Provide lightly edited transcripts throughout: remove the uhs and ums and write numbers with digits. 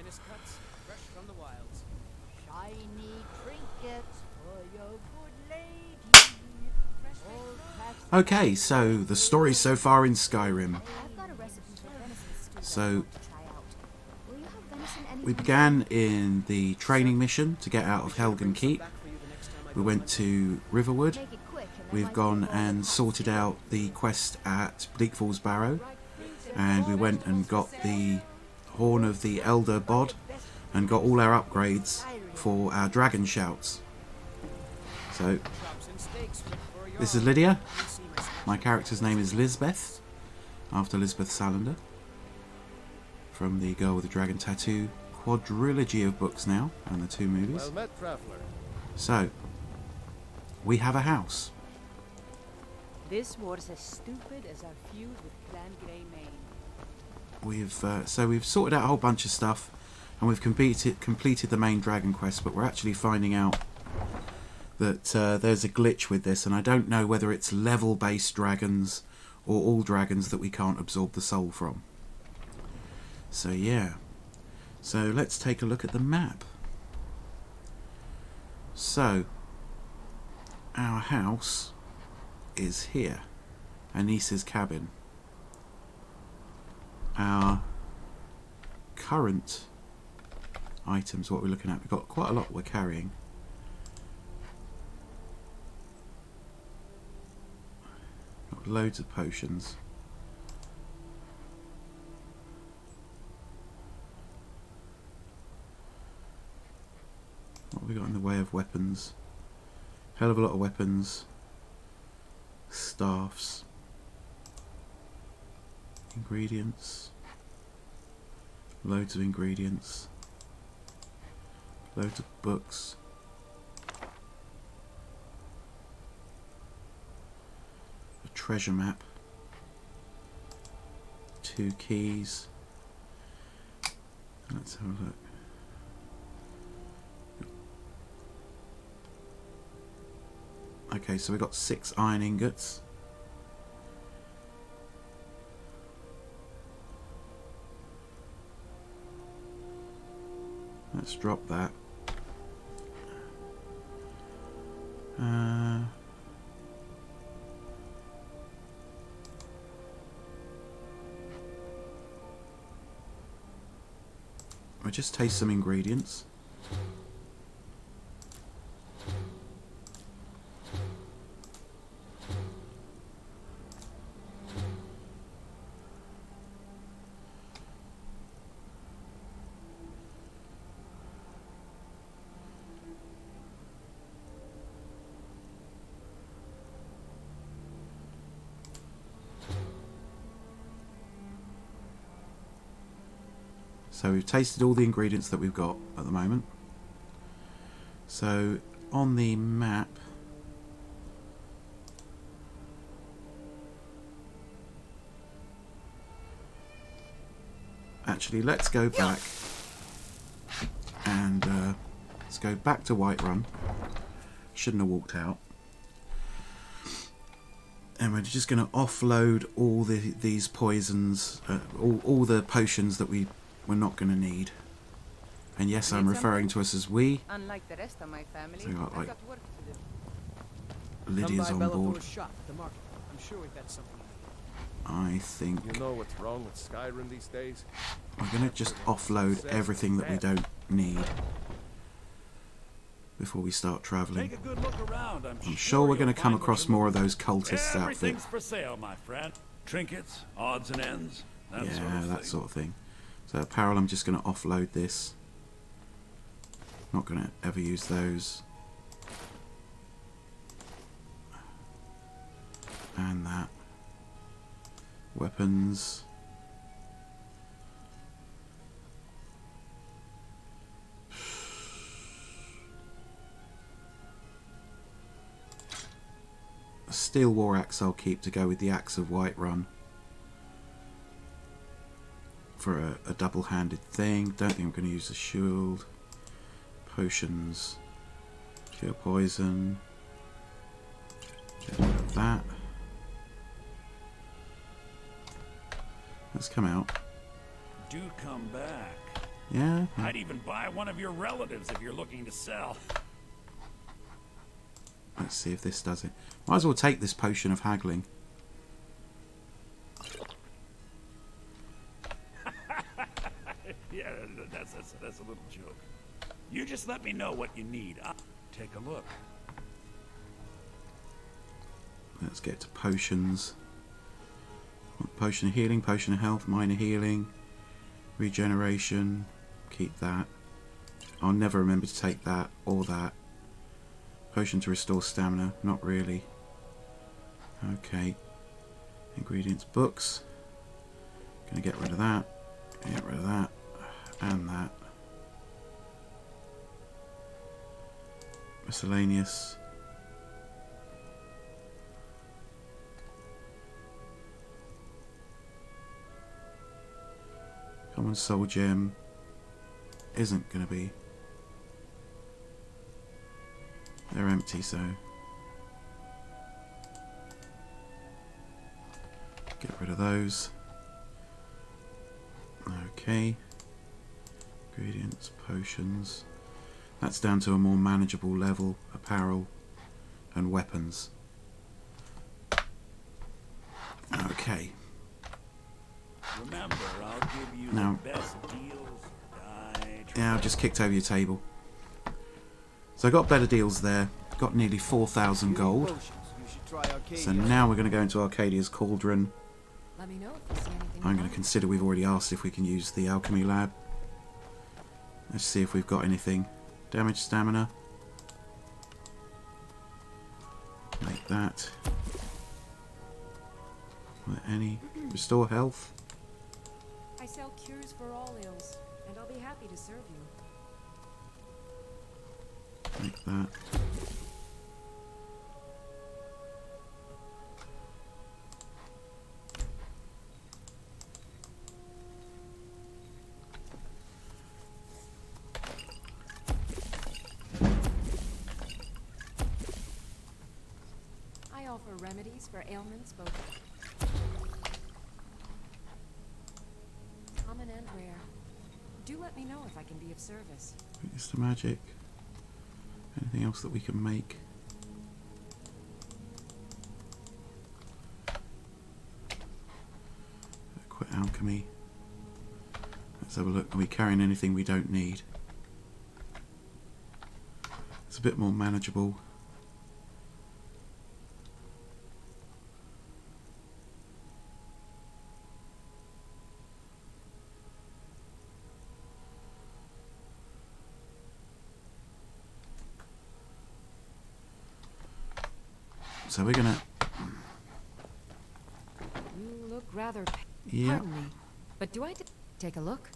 finest cuts, fresh from the wilds. Shiny trinkets for your good lady. Okay, so the story so far in Skyrim. I've got a recipe for venison stew that I So want to try out. Will you have venison any we began in the training mission to get out of Helgen Keep. We went to Riverwood. Make it quick and then We've might gone be a and bowl of sorted hot out the quest at Bleak Falls Barrow, and we went and got the Horn of the Elder Bod and got all our upgrades for our dragon shouts. So this is Lydia. My character's name is Lisbeth, after Lisbeth Salander, from the Girl with the Dragon Tattoo quadrilogy of books now, and the 2 movies. Well met, traveler. So we have a house. This was as stupid as our feud with Clan Greymane. We've sorted out a whole bunch of stuff, and we've completed the main dragon quest, but we're actually finding out that there's a glitch with this, and I don't know whether it's level-based dragons or all dragons that we can't absorb the soul from. So yeah. So let's take a look at the map. So our house is here. Anice's cabin. Our current items, what we're looking at, we've got quite a lot we're carrying. Got loads of potions. What have we got in the way of weapons? Hell of a lot of weapons. Staffs. Ingredients. Loads of ingredients. Loads of books. A treasure map. 2 keys. Let's have a look. Okay, so we've got 6 iron ingots. Let's drop that. I'll just taste some ingredients. So we've tasted all the ingredients that we've got at the moment. So on the map, actually let's go back and let's go back to Whiterun. Shouldn't have walked out. And we're just going to offload all these poisons, all the potions that we're not going to need. And yes, I'm referring to us as we. Unlike the rest of my family, So you got, like, I've got work to do. Lydia's Come by on board. Bellathor's shop at the market. I'm sure we've got something. I think You know what's wrong with Skyrim these days? we're going to just offload everything that we don't need before we start travelling. Take a good look around. I'm sure we're going to come across more of those cultist outfits. Everything's for sale, my friend. Trinkets, odds and ends, that sort Yeah, of that thing. sort of thing. So apparel, I'm just going to offload this. Not going to ever use those. And that. Weapons. A steel war axe I'll keep to go with the axe of Whiterun. For a double-handed thing. Don't think I'm going to use a shield. Potions. Cure poison. Get rid of that. Let's come out. Do come back. Yeah. I'd even buy one of your relatives if you're looking to sell. Let's see if this does it. Might as well take this potion of haggling. Yeah, that's a little joke. You just let me know what you need. I'll take a look. Let's get to potions. Potion of healing, potion of health, minor healing, regeneration. Keep that. I'll never remember to take that or that. Potion to restore stamina. Not really. Okay. Ingredients, books. Gonna get rid of that. Get rid of that. And that. Miscellaneous. Common soul gem isn't going to be. They're empty, so get rid of those. Okay. Ingredients, potions. That's down to a more manageable level. Apparel and weapons. Okay. Remember, I'll give you Now, the best deals. yeah, I've just kicked over your table. So I got better deals there. Got nearly 4,000 gold. Potions. You should try Arcadia. So now we're going to go into Arcadia's Cauldron. Let me know if you see anything. I'm going to consider, we've already asked if we can use the alchemy lab. Let's see if we've got anything. Damage stamina. Make that. Are there any? Restore health. I sell cures for all ills, and I'll be happy to serve you. Make that. I offer remedies for ailments both common and rare. Do let me know if I can be of service. It's the magic. Anything else that we can make? Quit alchemy. Let's have a look. Are we carrying anything we don't need? It's a bit more manageable. So we're gonna. You look rather. Yeah. Pardon me, but do I take a look?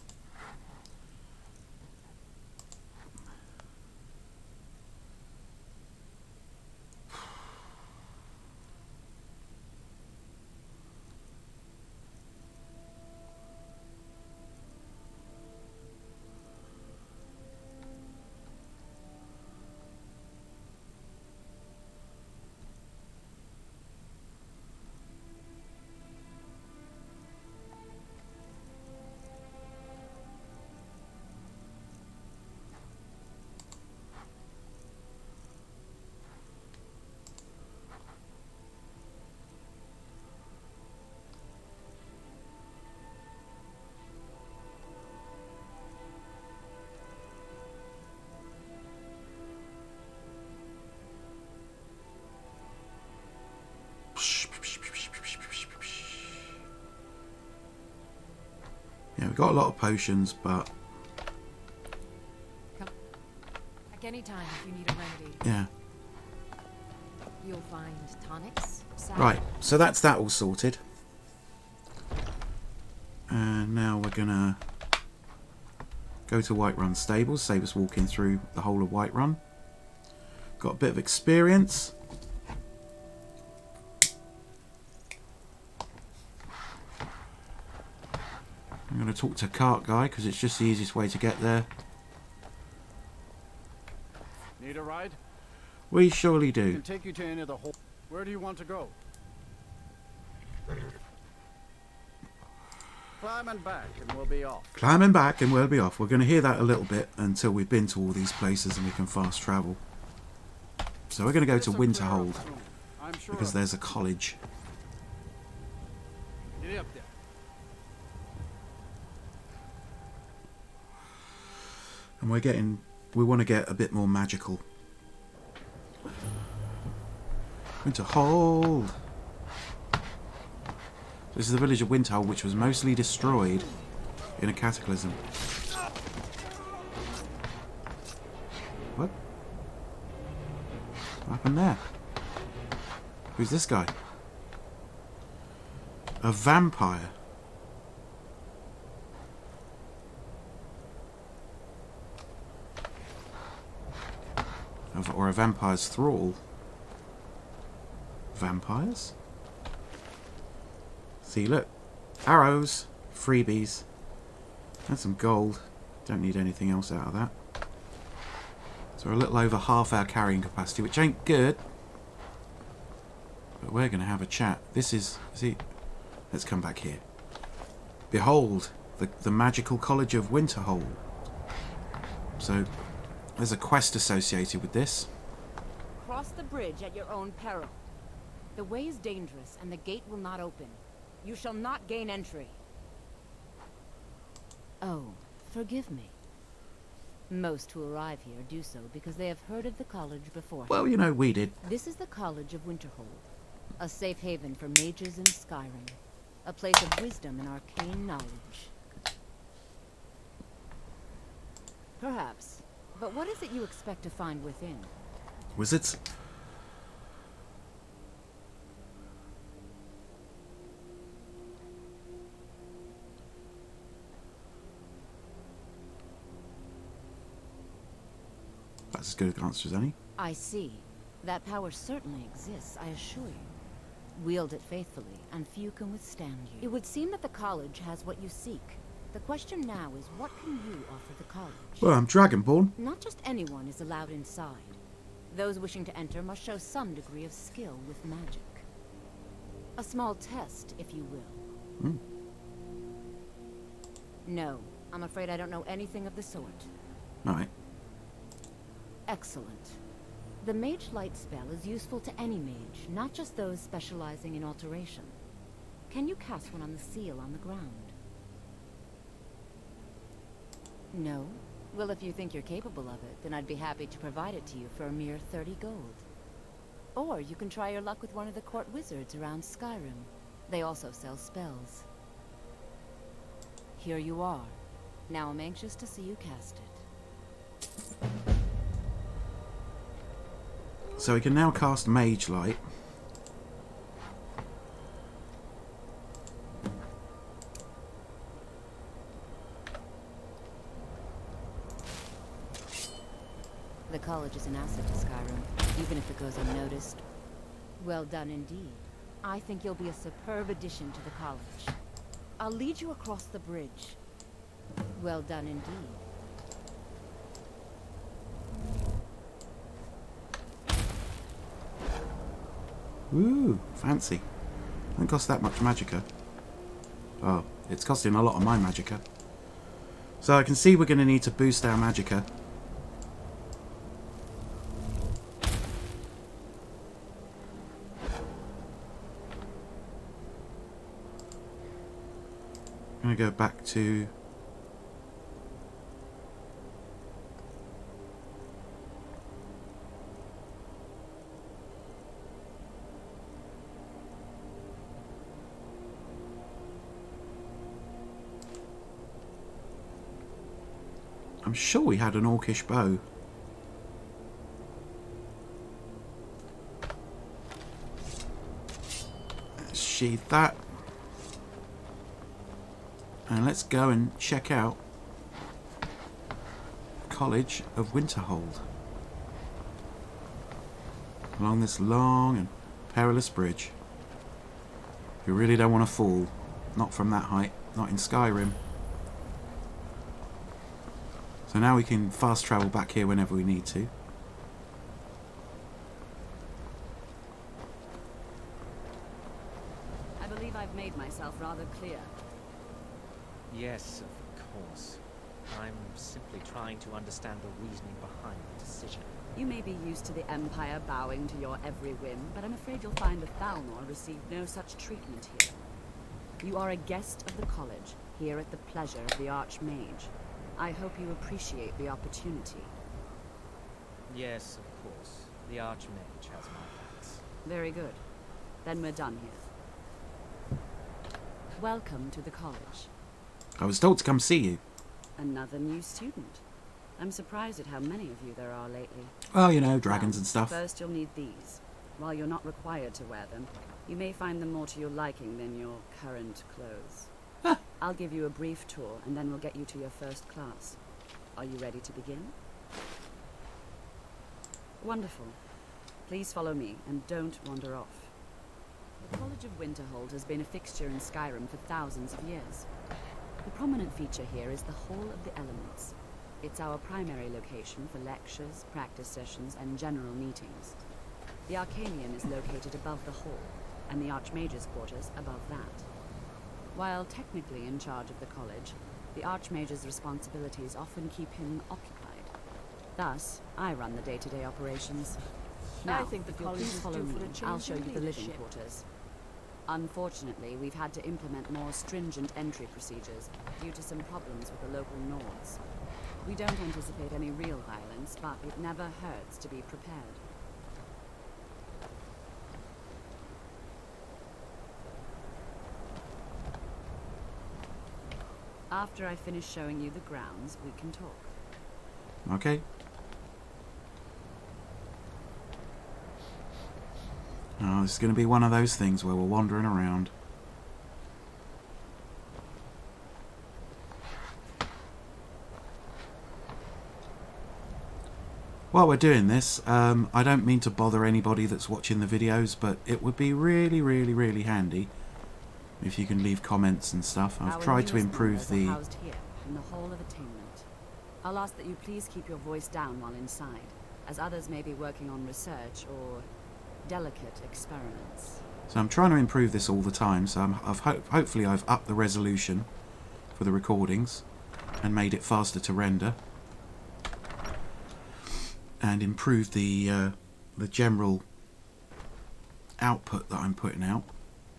Yeah, we've got a lot of potions, but Come back anytime if you need a remedy. yeah. You'll find tonics. Right, so that's that all sorted. And now we're gonna go to Whiterun Stables, save us walking through the whole of Whiterun. Got a bit of experience. I'm going to talk to Cart Guy because it's just the easiest way to get there. Need a ride? We surely do. Can take you to any of the whole. Where do you want to go? climbing back and we'll be off. Climbing back and we'll be off. We're going to hear that a little bit until we've been to all these places and we can fast travel. So we're going to go to This'll clear up Winterhold soon. I'm sure because of there's a college. it. Get up there. And we want to get a bit more magical. Winterhold! This is the village of Winterhold, which was mostly destroyed in a cataclysm. What? What happened there? Who's this guy? A vampire. Or a vampire's thrall. Vampires? See, look. Arrows. Freebies. And some gold. Don't need anything else out of that. So we're a little over half our carrying capacity, which ain't good. But we're going to have a chat. This is... See, let's come back here. Behold, the magical college of Winterhold. So, there's a quest associated with this. Cross the bridge at your own peril. The way is dangerous, and the gate will not open. You shall not gain entry. Oh, forgive me. Most who arrive here do so because they have heard of the college before. Well, you know, we did. This is the College of Winterhold, a safe haven for mages in Skyrim, a place of wisdom and arcane knowledge. Perhaps, but what is it you expect to find within? Wizards? That's as good an answer as any. I see. That power certainly exists, I assure you. Wield it faithfully, and few can withstand you. It would seem that the college has what you seek. The question now is, what can you offer the college? Well, I'm Dragonborn. Not just anyone is allowed inside. Those wishing to enter must show some degree of skill with magic. A small test, if you will. Hmm. No, I'm afraid I don't know anything of the sort. Right. Excellent. The Mage Light spell is useful to any mage, not just those specializing in alteration. Can you cast one on the seal on the ground? No? Well, if you think you're capable of it, then I'd be happy to provide it to you for a mere 30 gold. Or you can try your luck with one of the court wizards around Skyrim. They also sell spells. Here you are. Now I'm anxious to see you cast it. So we can now cast Mage Light. The college is an asset to Skyrim, even if it goes unnoticed. Well done indeed. I think you'll be a superb addition to the college. I'll lead you across the bridge. Well done indeed. Ooh, fancy. Doesn't cost that much magicka. Oh, it's costing a lot of my magicka. So I can see we're going to need to boost our magicka. I'm going to go back to... I'm sure we had an orcish bow. Let's sheath that. And let's go and check out College of Winterhold. Along this long and perilous bridge. We really don't want to fall. Not from that height. Not in Skyrim. So now we can fast travel back here whenever we need to. I believe I've made myself rather clear. Yes, of course. I'm simply trying to understand the reasoning behind the decision. You may be used to the Empire bowing to your every whim, but I'm afraid you'll find the Thalmor received no such treatment here. You are a guest of the college, here at the pleasure of the Archmage. I hope you appreciate the opportunity. Yes, of course. The Archmage has my thanks. Very good. Then we're done here. Welcome to the college. I was told to come see you. Another new student. I'm surprised at how many of you there are lately. Well, you know, dragons Well, and stuff. First you'll need these. While you're not required to wear them, you may find them more to your liking than your current clothes. Huh. I'll give you a brief tour, and then we'll get you to your first class. Are you ready to begin? Wonderful. Please follow me, and don't wander off. The College of Winterhold has been a fixture in Skyrim for thousands of years. The prominent feature here is the Hall of the Elements. It's our primary location for lectures, practice sessions, and general meetings. The Arcanium is located above the hall, and the Archmage's quarters above that. While technically in charge of the college, the Archmage's responsibilities often keep him occupied. Thus, I run the day-to-day operations. Now, I think the if you'll college please is follow due for me, a change I'll show in you the living leadership. quarters. Unfortunately, we've had to implement more stringent entry procedures due to some problems with the local Nords. We don't anticipate any real violence, but it never hurts to be prepared. After I finish showing you the grounds, we can talk. Okay. Oh, this is going to be one of those things where we're wandering around. While we're doing this, I don't mean to bother anybody that's watching the videos, but it would be really, really, really handy if you can leave comments and stuff. I've Our tried to newest improve members are the... housed here, in the Hall of Attainment. I'll ask that you please keep your voice down while inside, as others may be working on research or delicate experiments. So I'm trying to improve this all the time, so hopefully I've upped the resolution for the recordings and made it faster to render. And improve the general output that I'm putting out.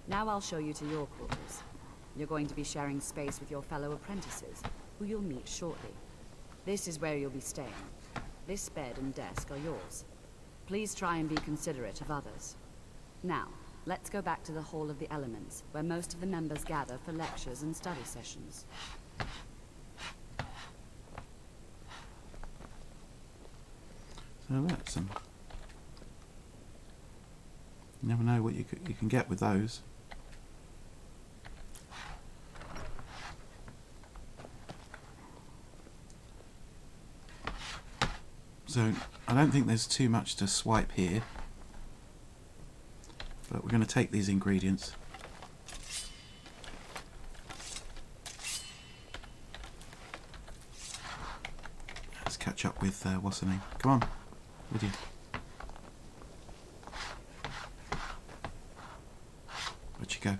Now I'll show you to your quarters. You're going to be sharing space with your fellow apprentices, who you'll meet shortly. This is where you'll be staying. This bed and desk are yours. Please try and be considerate of others. Now, let's go back to the Hall of the Elements, where most of the members gather for lectures and study sessions. So that's some... You never know what you can get with those. So I don't think there's too much to swipe here, but we're going to take these ingredients. Let's catch up with what's her name? Come on, Lydia. Where'd she go?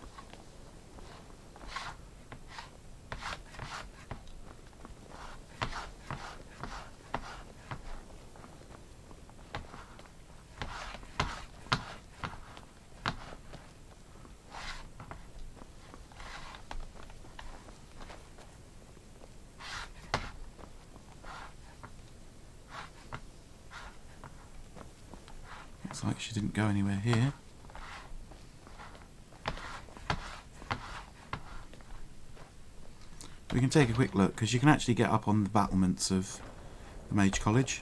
Looks like she didn't go anywhere here. We can take a quick look, because you can actually get up on the battlements of the Mage College,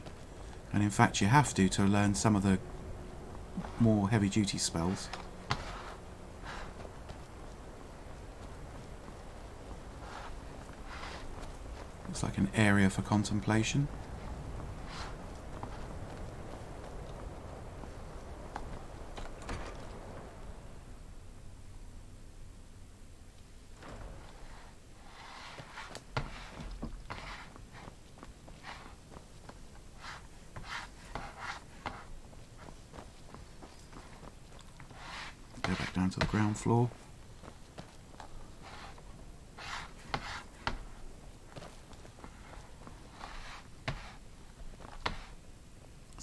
and in fact you have to learn some of the more heavy duty spells. Looks like an area for contemplation. Go back down to the ground floor.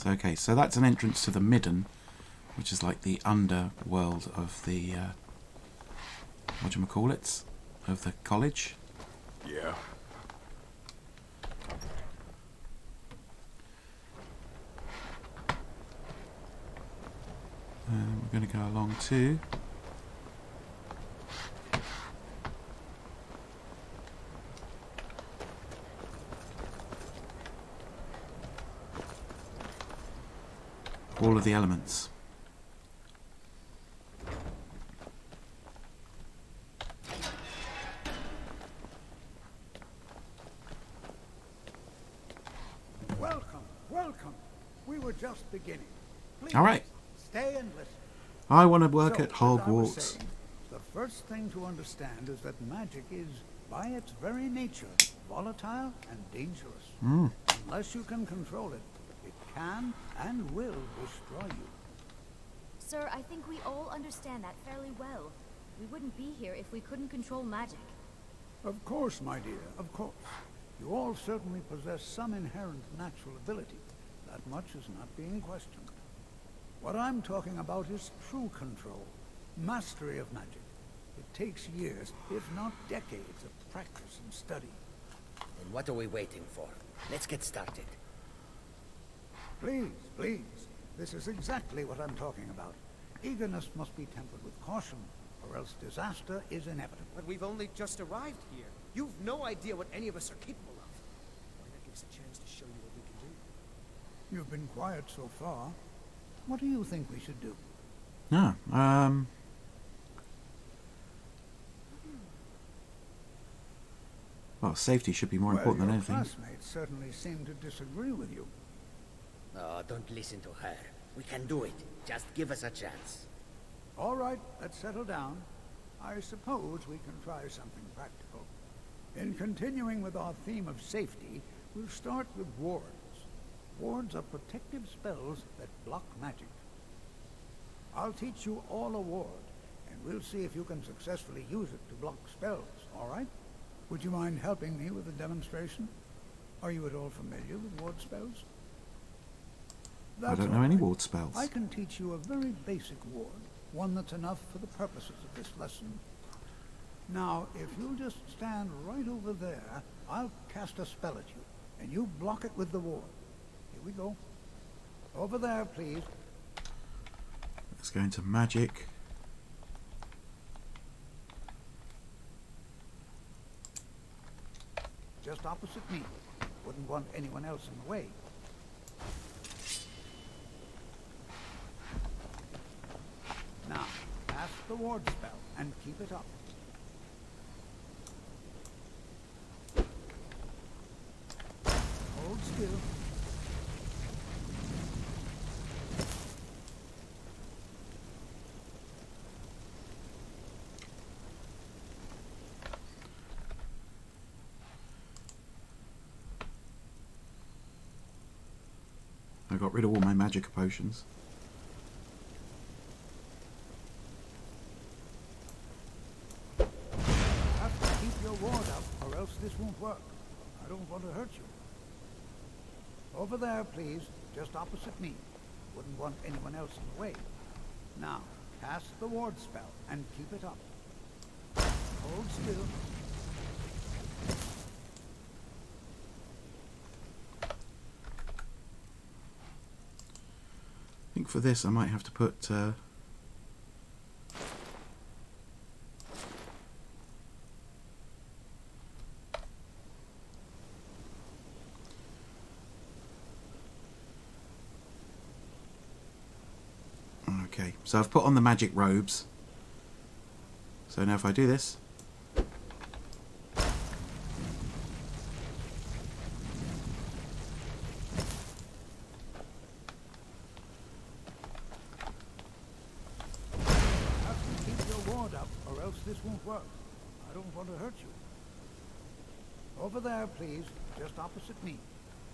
So, okay, so that's an entrance to the Midden, which is like the underworld of the, whatchamacallits, of the college. Yeah. We're going to go along too. All of the elements. Welcome, welcome. We were just beginning. Please, All right. stay and listen. I want to work So, at as I was Hogwarts. saying, the first thing to understand is that magic is, by its very nature, volatile and dangerous. Unless you can control it, it can and will destroy you. Sir, I think we all understand that fairly well. We wouldn't be here if we couldn't control magic. Of course, my dear, of course. You all certainly possess some inherent natural ability. That much is not being questioned. What I'm talking about is true control, mastery of magic. It takes years, if not decades, of practice and study. Then what are we waiting for? Let's get started. Please, please. This is exactly what I'm talking about. Eagerness must be tempered with caution, or else disaster is inevitable. But we've only just arrived here. You've no idea what any of us are capable of. Why not give us a chance to show you what we can do? You've been quiet so far. What do you think we should do? No, well, safety should be more important than Your anything. classmates certainly seem to disagree with you. Oh, don't listen to her. We can do it. Just give us a chance. All right, let's settle down. I suppose we can try something practical. In continuing with our theme of safety, we'll start with wards. Wards are protective spells that block magic. I'll teach you all a ward, and we'll see if you can successfully use it to block spells, all right? Would you mind helping me with the demonstration? Are you at all familiar with ward spells? I don't all know any right. ward spells. I can teach you a very basic ward, one that's enough for the purposes of this lesson. Now, if you'll just stand right over there, I'll cast a spell at you, and you block it with the ward. Here we go. Over there, please. Let's go into magic. Just opposite me. Wouldn't want anyone else in the way. Now, cast the ward spell and keep it up. Hold still. I got rid of all my magic potions. Have to keep your ward up, or else this won't work. I don't want to hurt you. Over there, please, just opposite me. Wouldn't want anyone else in the way. Now, cast the ward spell and keep it up. Hold still. I think for this I might have to put okay, so I've put on the magic robes. So now if I do this, Have to keep your ward up, or else this won't work. I don't want to hurt you. Over there, please, just opposite me.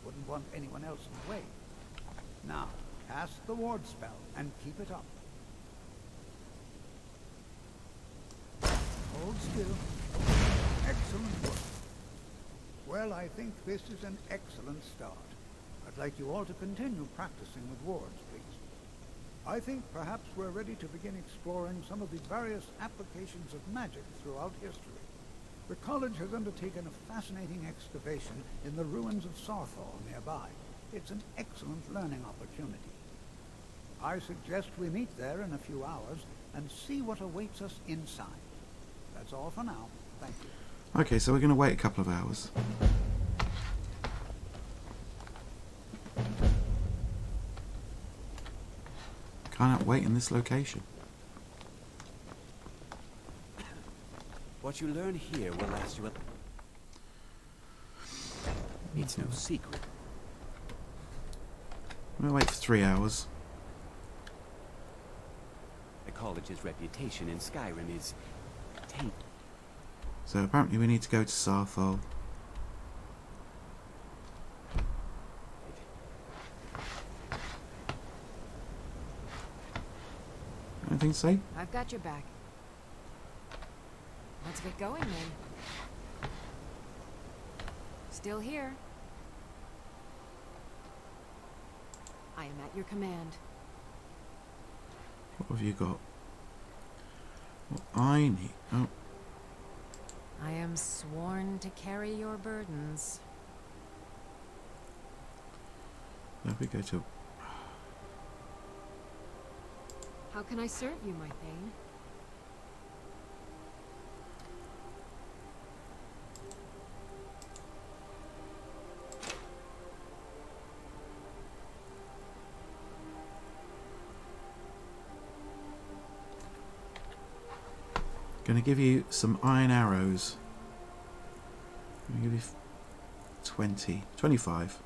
Wouldn't want anyone else in the way. Now, cast the ward spell and keep it up. Hold still. Excellent work. Well, I think this is an excellent start. I'd like you all to continue practicing with wards, please. I think perhaps we're ready to begin exploring some of the various applications of magic throughout history. The college has undertaken a fascinating excavation in the ruins of Sarthal nearby. It's an excellent learning opportunity. I suggest we meet there in a few hours and see what awaits us inside. That's all for now. Thank you. Okay, so we're going to wait a couple of hours. Cannot wait in this location. What you learn here will last you a... It's no secret. I'm going to wait for 3 hours. The college's reputation in Skyrim is tainted. So apparently we need to go to Sarthal. Anything to say? I've got your back. Let's get going then. Still here. I am at your command. What have you got? What I need... Oh, I am sworn to carry your burdens. there we go to... How can I serve you, my thane? Gonna give you some iron arrows. Gonna give you 20, 25.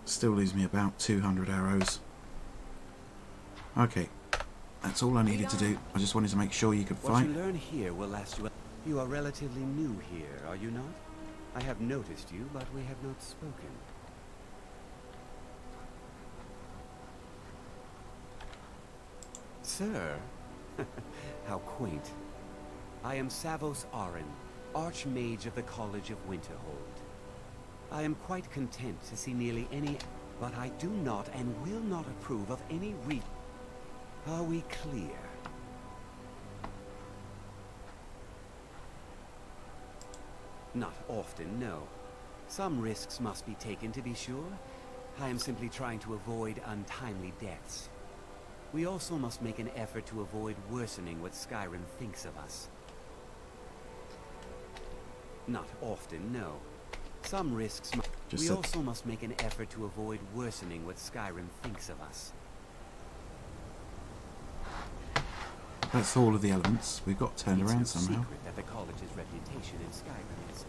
Still leaves me about 200 arrows. Okay, that's all I needed to do. I just wanted to make sure you could What fight. you learn here will last you a... You are relatively new here, are you not? I have noticed you, but we have not spoken. Sir? How quaint. I am Savos Arin, Archmage of the College of Winterhold. I am quite content to see nearly any... But I do not and will not approve of any Are we clear? Not often, no. Some risks must be taken to be sure. I am simply trying to avoid untimely deaths. We also must make an effort to avoid worsening what Skyrim thinks of us. Not often, no. Some risks we also must make an effort to avoid worsening what Skyrim thinks of us. That's all of the elements. We've got turned It's around no somehow. secret that the college's reputation in Skyrim is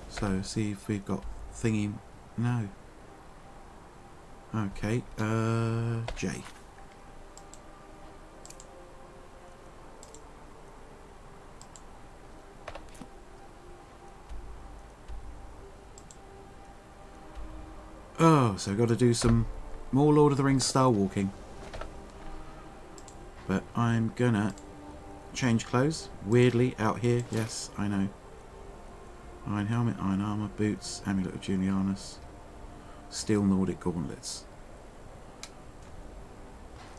So, see if we've got thingy... No. Okay, J. Oh, so I've got to do some more Lord of the Rings style walking. But I'm gonna change clothes. Weirdly, out here, yes, I know. Iron helmet, iron armour, boots, amulet of Julianus, steel Nordic gauntlets.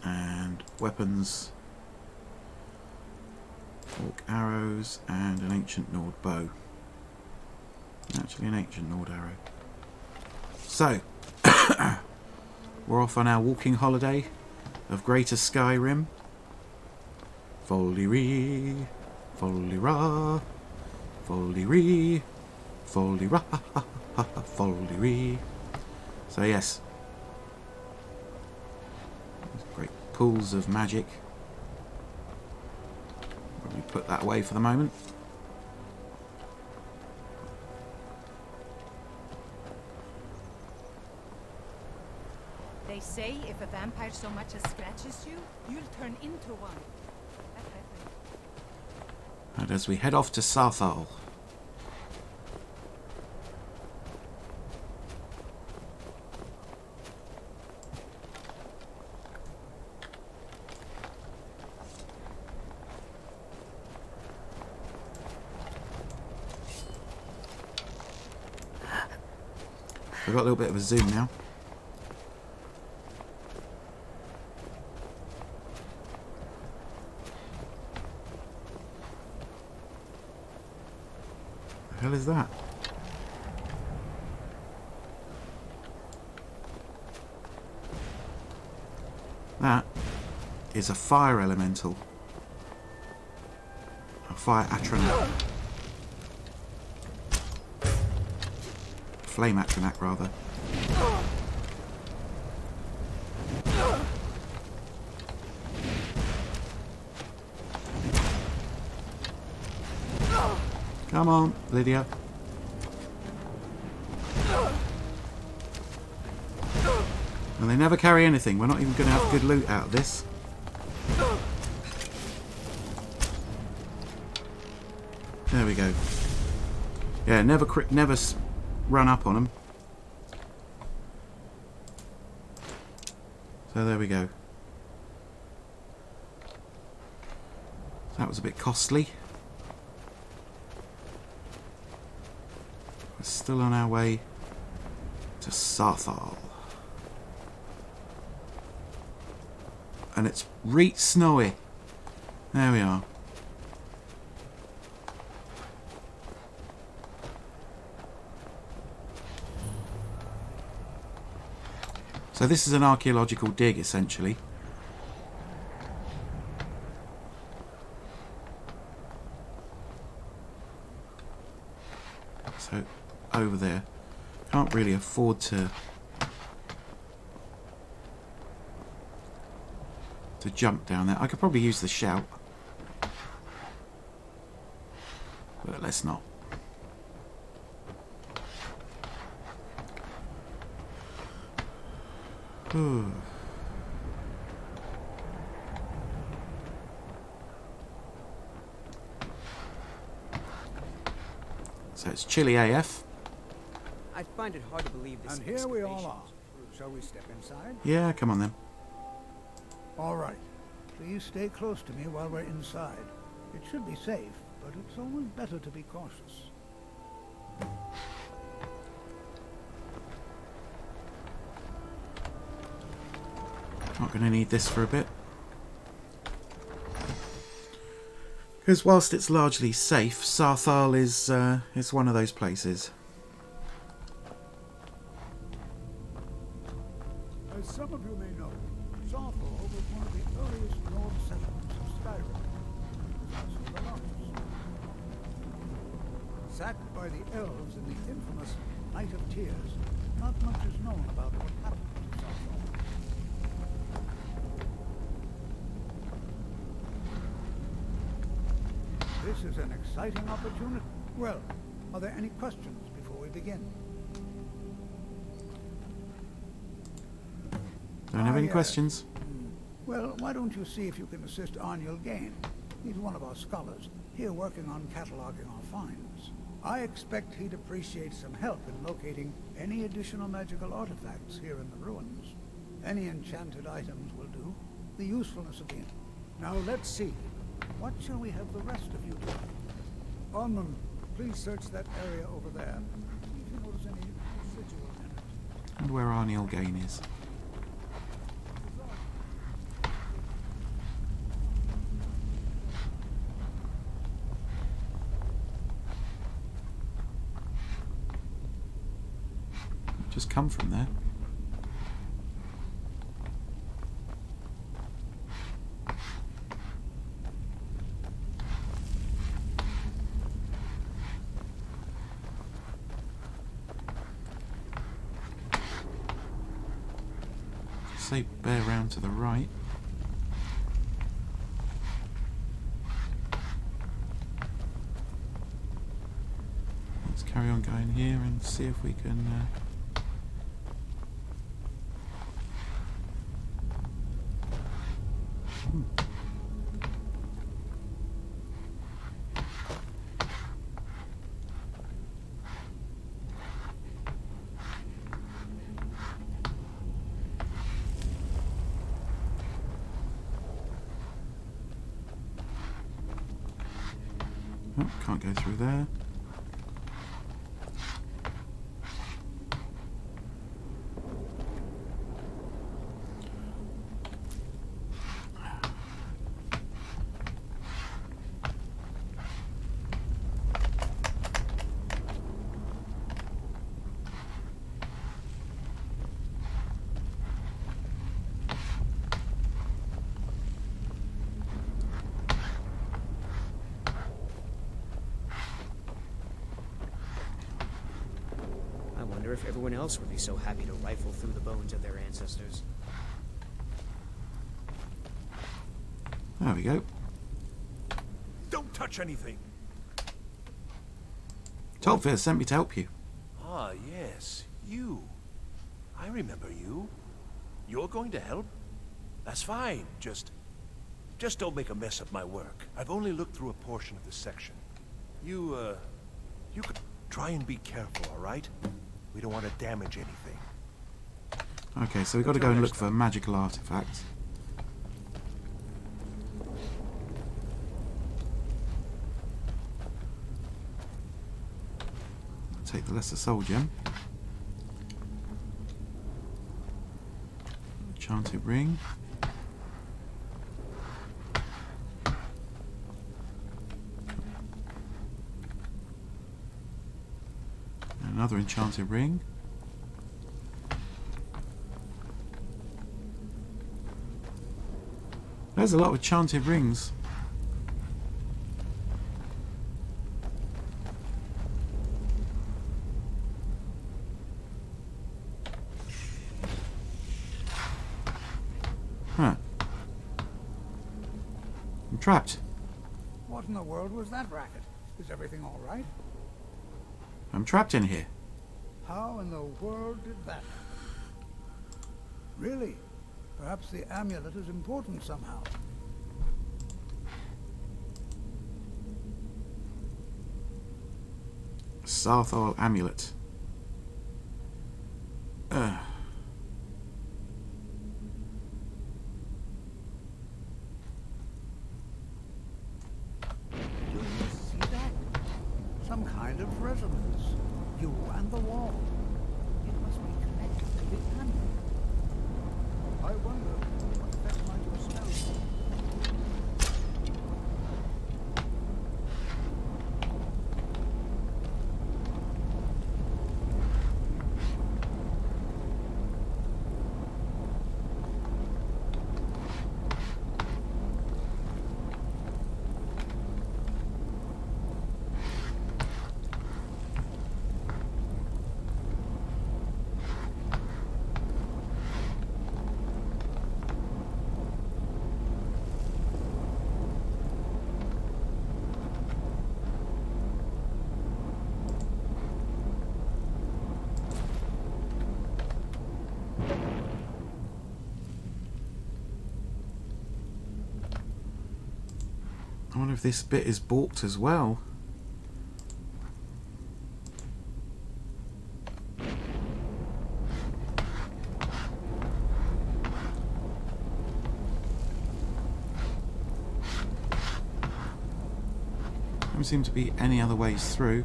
And weapons, orc arrows, and an ancient Nord bow. Actually an ancient Nord arrow. So, we're off on our walking holiday of Greater Skyrim. Folly-ree, folly-ra, folly-ree, folly-ra, folly-ree. So yes, great pools of magic. Probably put that away for the moment. They say if a vampire so much as scratches you, you'll turn into one. And as we head off to Sarthal. I've got a little bit of a zoom now. The hell is that? That is a fire elemental. A fire atronach. Flame atronach, rather. Come on, Lydia. And they never carry anything. We're not even going to have good loot out of this. There we go. Yeah, never run up on them. So there we go. That was a bit costly. We're still on our way to Sarthal. And it's reet snowy. There we are. So this is an archaeological dig, essentially. So over there. Can't really afford to jump down there. I could probably use the shout, but let's not. Ooh. So it's chilly AF. I find it hard to believe this. And here we all are. Shall we step inside? Yeah, come on then. All right. Please stay close to me while we're inside. It should be safe, but it's always better to be cautious. Not going to need this for a bit. Because whilst it's largely safe, Sarthal is one of those places. As some of you may know, Sarthal was one of the earliest Nord settlements of Skyrim. Also the largest. Sacked by the elves in the infamous Night of Tears, not much is known about what happened to Sarthal. This is an exciting opportunity. Well, are there any questions before we begin? Don't have any questions. Well, why don't you see if you can assist Arniel Gain? He's one of our scholars, here working on cataloging our finds. I expect he'd appreciate some help in locating any additional magical artifacts here in the ruins. Any enchanted items will do. The usefulness of the... Now let's see. What shall we have the rest of you do? Armand, please search that area over there. See if you notice any residual in it. And where Arniel Gain is. Just come from there. Say bear round to the right. Let's carry on going here and see if we can oh, can't go through there. wonder if everyone else would be so happy to rifle through the bones of their ancestors. There we go. Don't touch anything. Tolfir sent me to help you. Ah, yes. You. I remember you. You're going to help? That's fine. Just don't make a mess of my work. I've only looked through a portion of this section. You could try and be careful, all right? We don't want to damage anything. Okay, so we've got to go and look for magical artifacts. Take the lesser soul gem. Enchanted ring. Another enchanted ring. There's a lot of enchanted rings. Huh. I'm trapped. What in the world was that racket? Is everything all right? I'm trapped in here. How in the world did that happen? Really? Perhaps the amulet is important somehow. Sarthal amulet. Do you see that? Some kind of resonance. You and the wall. It must be connected to the amulet. I wonder what effect might your spell have. I wonder if this bit is balked as well. Doesn't seem to be any other ways through.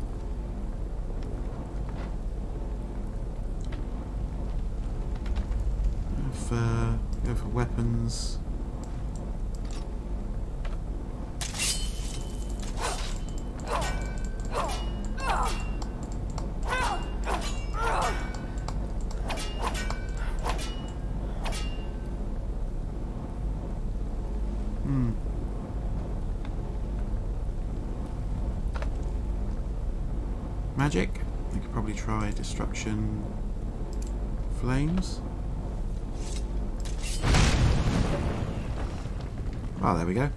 Go for weapons. Magic. We could probably try destruction flames. Oh, there we go.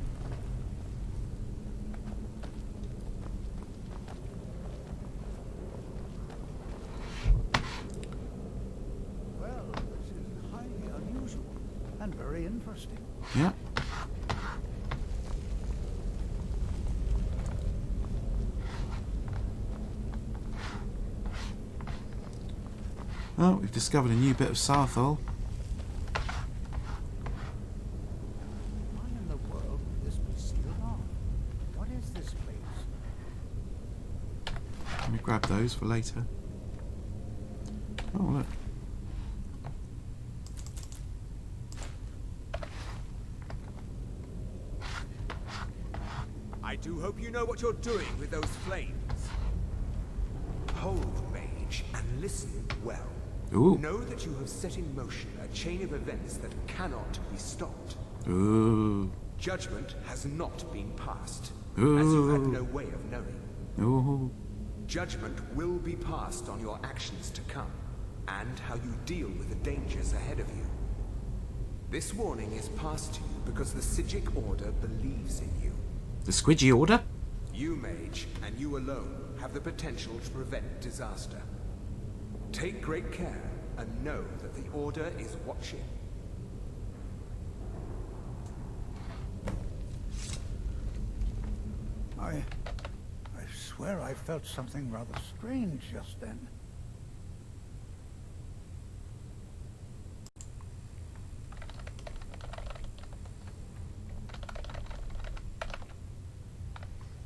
Well, this is highly unusual and very interesting. Yeah. Oh, we've discovered a new bit of Sarthal. Why in the world would this be sealed off? What is this place? Let me grab those for later. Oh, look. I do hope you know what you're doing with those flames. Hold, mage, and listen well. Ooh. Know that you have set in motion a chain of events that cannot be stopped. Ooh. Judgment has not been passed, Ooh. as you had no way of knowing. Ooh. Judgment will be passed on your actions to come, and how you deal with the dangers ahead of you. This warning is passed to you because the Psijic Order believes in you. The Squidgy Order? You, Mage, and you alone have the potential to prevent disaster. Take great care and know that the Order is watching. I swear I felt something rather strange just then.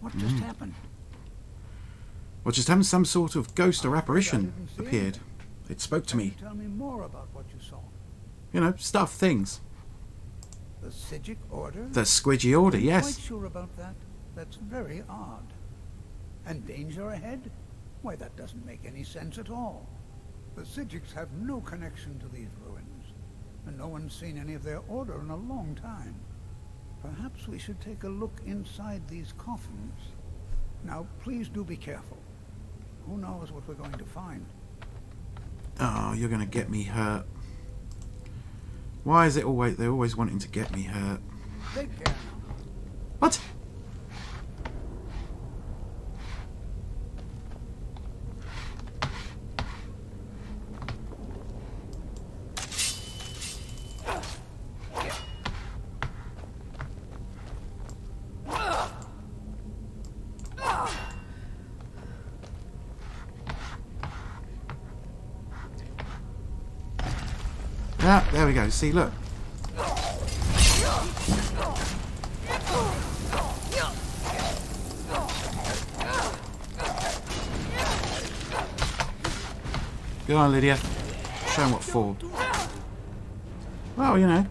What just happened? What just happened? Some sort of ghost or apparition appeared. It spoke to me. Tell me more about what you saw. You know, stuff, things. The Psijic Order? The Squidgy Order, I'm yes. quite sure about that. That's very odd. And danger ahead? Why, that doesn't make any sense at all. The Psijics have no connection to these ruins, and no one's seen any of their order in a long time. Perhaps we should take a look inside these coffins. Now, please do be careful. Who knows what we're going to find? Oh, you're going to get me hurt. Why is it always... They're always wanting to get me hurt. Take care now. What? Ah, there we go. See, look. Go on, Lydia. Show 'em what for. Well, you know.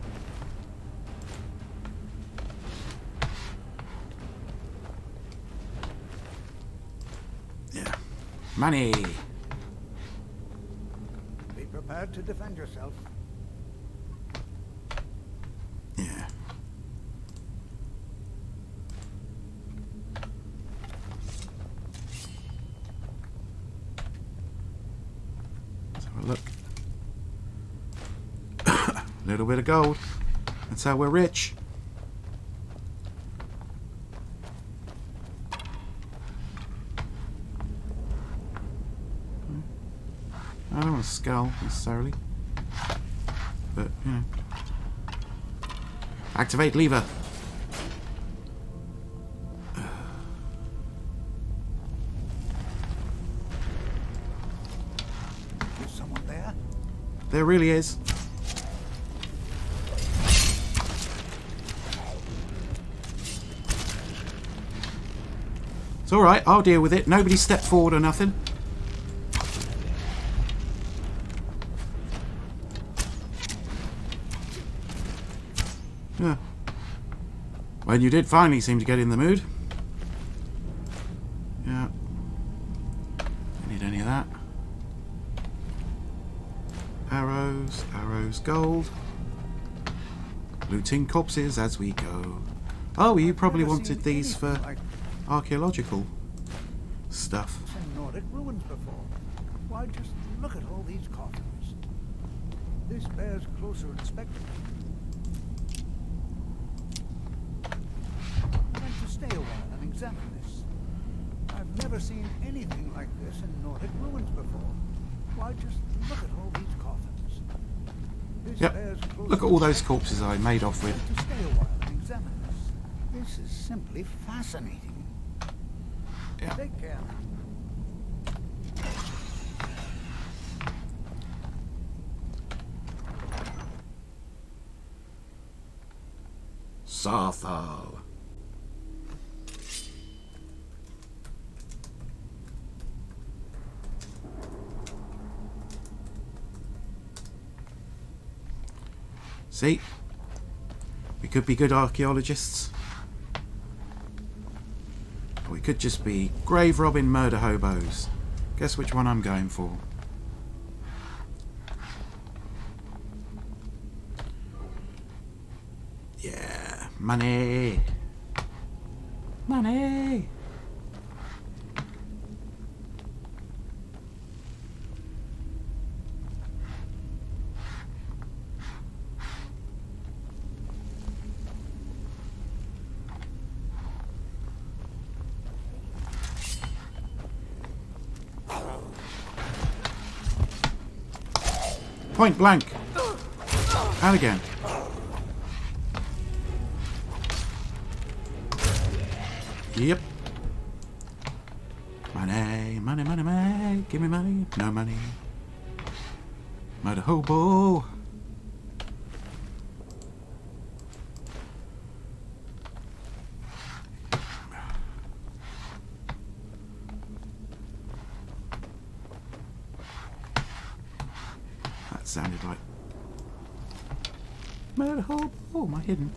Yeah. Money. Be prepared to defend yourself. Yeah. Let's have a look. A little bit of gold. That's how we're rich. I don't want a skull necessarily, but you know. Activate lever. Is someone there? There really is. It's alright, I'll deal with it. Nobody step forward or nothing. Yeah. Well, you did finally seem to get in the mood. Yeah. Don't need any of that. Arrows, arrows, gold. Looting corpses as we go. Oh, you probably wanted these for archaeological stuff. In Nordic ruins before. Why, just look at all these coffins. This bears closer inspection. Stay a while and examine this. I've never seen anything like this in Nordic ruins before. Why, just look at all these coffins. This bears close Look at all those corpses I made off with. to stay a while and examine this. This is simply fascinating. Yeah. Take care. Sarthal. See? We could be good archaeologists. Or we could just be grave robbing murder hobos. Guess which one I'm going for. Yeah, money. Money. Point blank. And again. Yep. Money, money, money, money. Give me money. No money. Motor hobo. That sounded like motor hobo. Oh, am I hidden?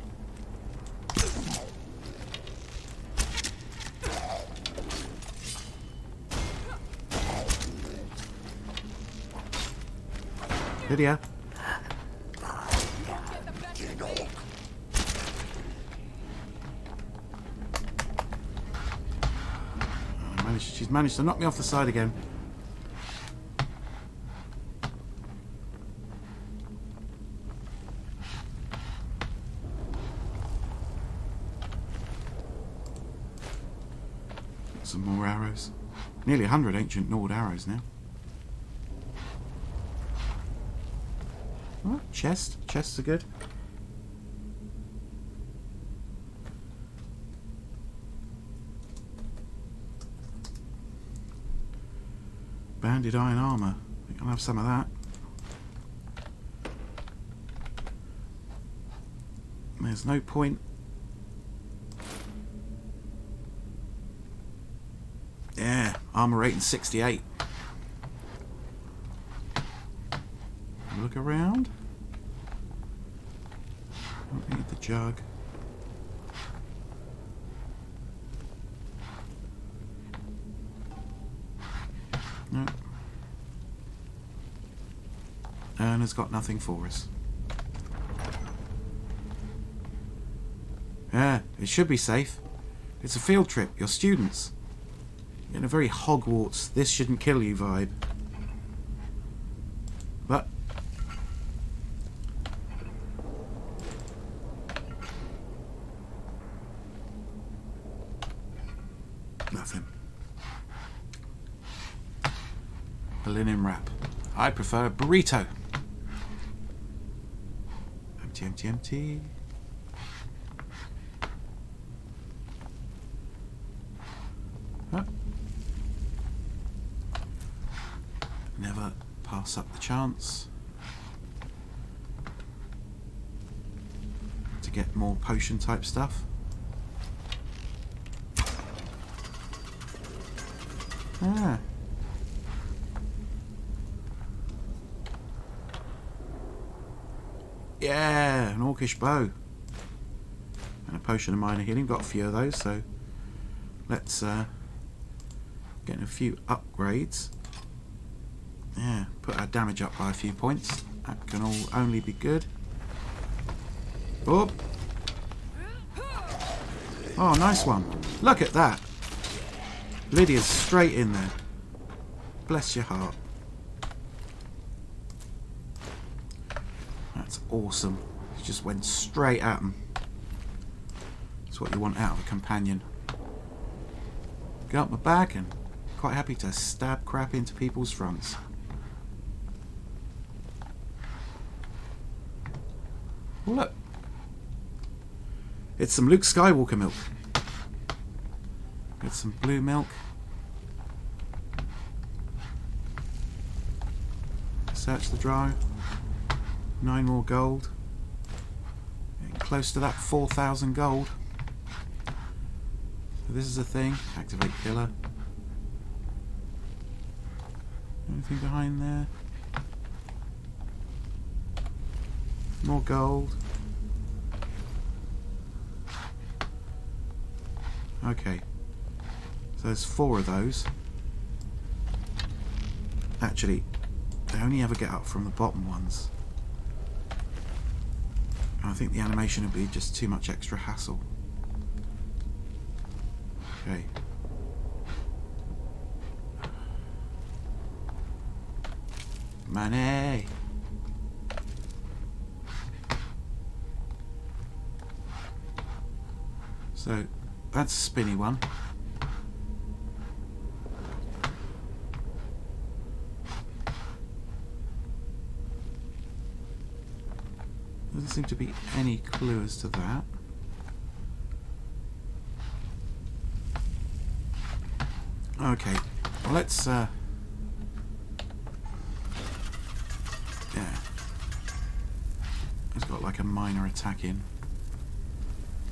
Lydia. She's managed to knock me off the side again. Some more arrows. Nearly 100 ancient Nord arrows now. Oh, chest. Chests are good. Banded iron armour. I think I'll have some of that. There's no point. Yeah, armour rating 68. Look around. Don't need the jug. No. Erna's got nothing for us. Yeah, it should be safe. It's a field trip. You're students. You're in a very Hogwarts, this shouldn't kill you vibe. But nothing. A linen wrap. I prefer burrito. Empty, empty, empty. Huh. Never pass up the chance to get more potion type stuff. Ah. Yeah, an orcish bow. And a potion of minor healing. Got a few of those, so let's get a few upgrades. Yeah, put our damage up by a few points. That can all only be good. Oh! Oh, nice one. Look at that. Lydia's straight in there. Bless your heart. That's awesome. She just went straight at him. That's what you want out of a companion. Get up my back and quite happy to stab crap into people's fronts. Oh, look. It's some Luke Skywalker milk. Get some blue milk. Search the drive. 9 more gold. Getting close to that 4,000 gold. So this is a thing. Activate pillar. Anything behind there? More gold. Okay. So there's 4 of those. Actually, they only ever get up from the bottom ones. And I think the animation would be just too much extra hassle. Okay. Money! So, that's a spinny one. seem to be any clue as to that. Okay, well, let's yeah. It's got like a minor attack in.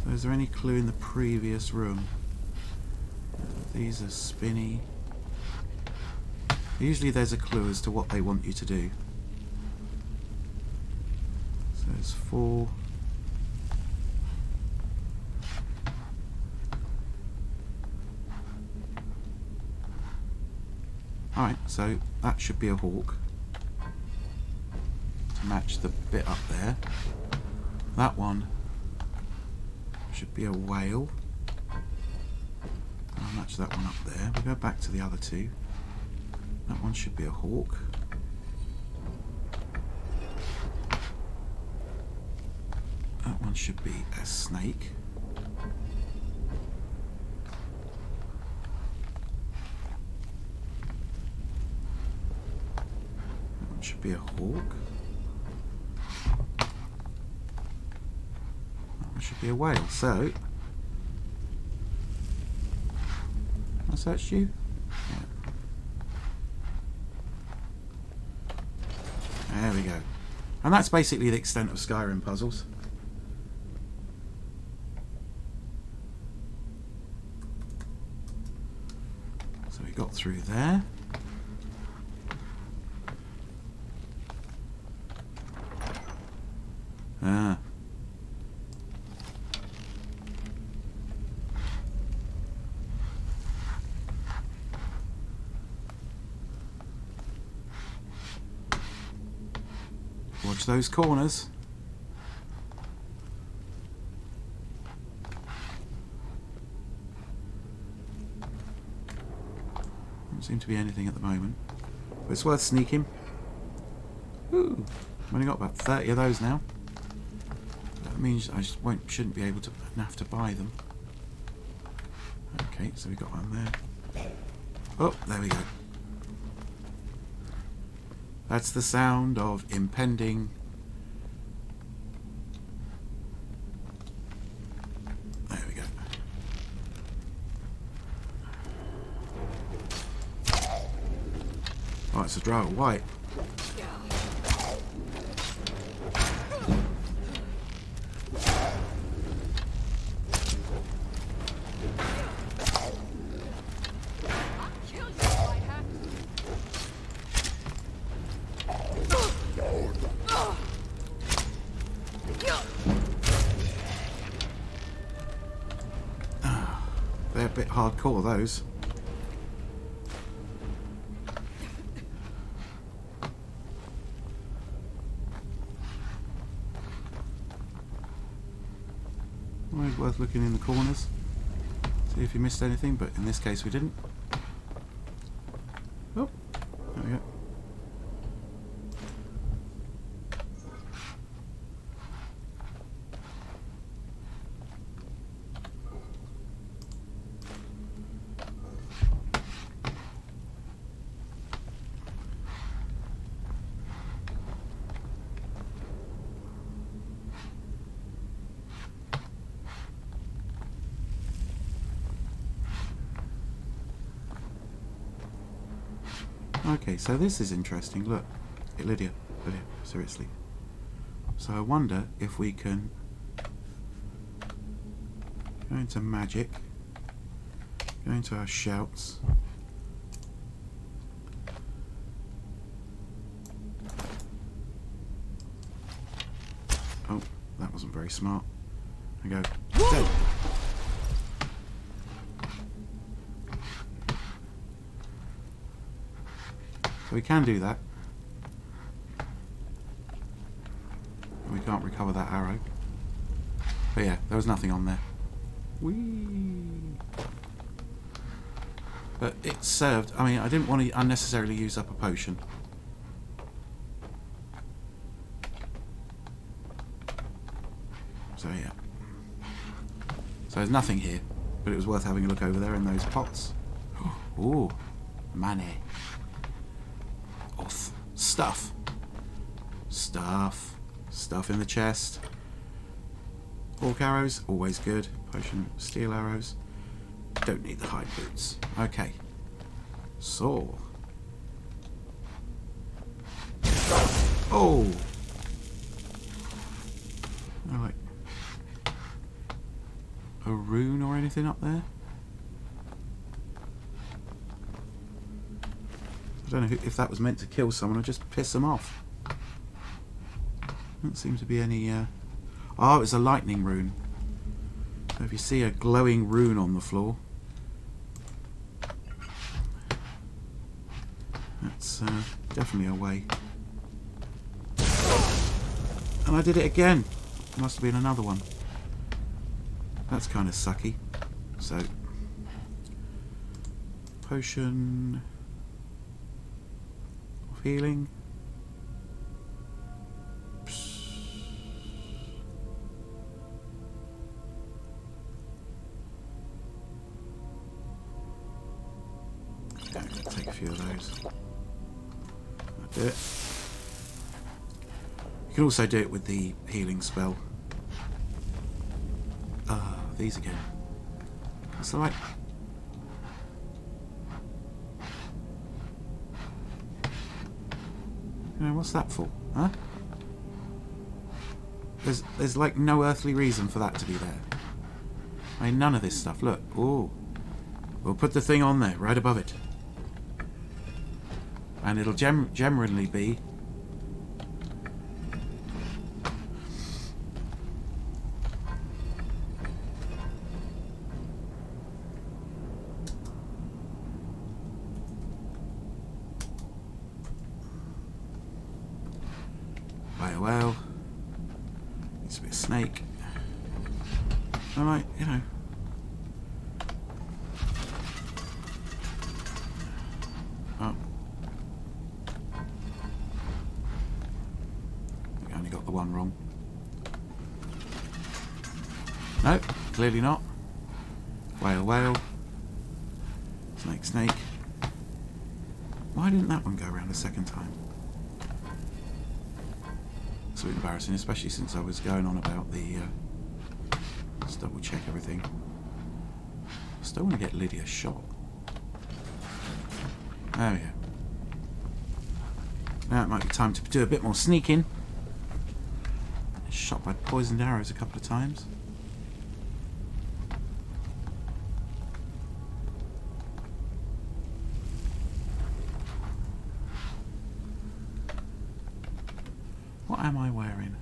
So is there any clue in the previous room? These are spinny. Usually there's a clue as to what they want you to do. So there's 4. Alright, so that should be a hawk. To match the bit up there. That one should be a whale. I'll match that one up there. We'll go back to the other 2. That one should be a hawk. That one should be a snake. That one should be a hawk. That one should be a whale. So, I searched you? Yeah. There we go. And that's basically the extent of Skyrim puzzles. So we got through there. Ah. Watch those corners. Doesn't seem to be anything at the moment. But it's worth sneaking. Ooh, I've only got about 30 of those now. That means I just shouldn't be able to have to buy them. Okay, so we got one there. Oh, there we go. That's the sound of impending. There we go. Oh, it's a drow white. They're a bit hardcore, those. Always worth looking in the corners, see if you missed anything, but in this case we didn't. Oh, there we go. Okay, so this is interesting. Look, Lydia, seriously. So I wonder if we can go into magic, go into our shouts. Oh, that wasn't very smart. I go, dead. So we can do that. We can't recover that arrow. But yeah, there was nothing on there. Whee! But it served. I mean, I didn't want to unnecessarily use up a potion. So yeah. So there's nothing here. But it was worth having a look over there in those pots. Ooh, money. Stuff in the chest. Orc arrows, always good. Potion steel arrows. Don't need the hide boots. Okay. Saw. Oh! Alright. A rune or anything up there? I don't know if that was meant to kill someone or just piss them off. Doesn't seem to be any... Oh, it was a lightning rune. So if you see a glowing rune on the floor, that's definitely a way. And I did it again. Must have been another one. That's kind of sucky. So, potion of healing. Yeah, take a few of those. That'll do it. You can also do it with the healing spell. These again. It's like... You know, what's that for? Huh? There's like no earthly reason for that to be there. I mean, none of this stuff. Look. Ooh. We'll put the thing on there, right above it. And it'll generally be... Well, needs to be a snake. I might, you know. Oh. I only got the one wrong. No, clearly not. Whale, whale. Snake, snake. Why didn't that one go around a second time? It's a bit embarrassing, especially since I was going on about the... let's double check everything. I still want to get Lydia shot. There we go. Now it might be time to do a bit more sneaking. Shot by poisoned arrows a couple of times. What am I wearing?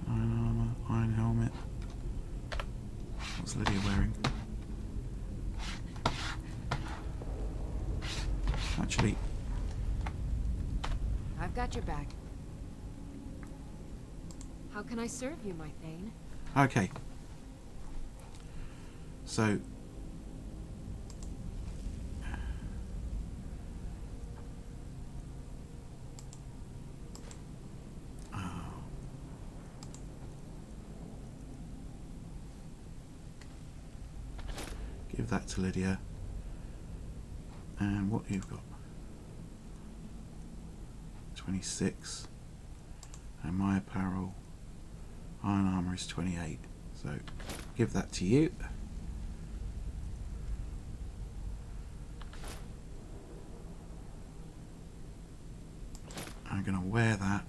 Iron armor, iron helmet. What's Lydia wearing? Actually, I've got your back. How can I serve you, my Thane? okay. So, give that to Lydia. And what you've got? 26. And my apparel, iron armor is 28. So give that to you. I'm going to wear that.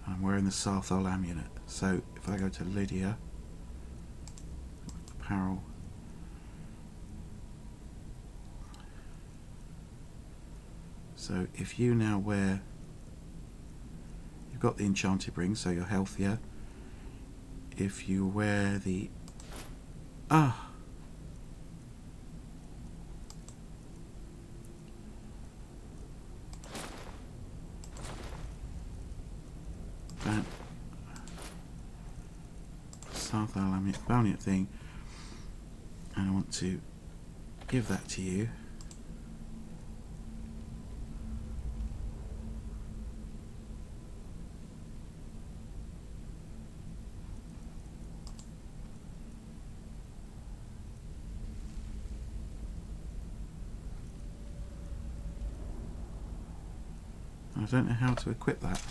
I'm wearing the Sarthol amulet. So if I go to Lydia, apparel, so if you now wear, you've got the enchanted ring, so you're healthier. If you wear the that Sarthol amulet thing, and I want to give that to you. I don't know how to equip that.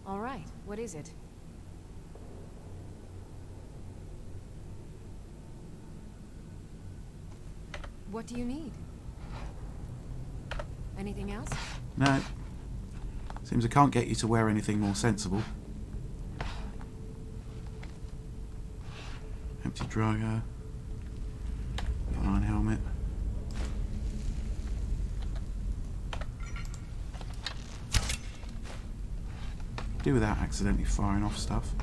All right, what is it? What do you need? Anything else? No. Seems I can't get you to wear anything more sensible. Empty dragger. Iron helmet. Do without accidentally firing off stuff.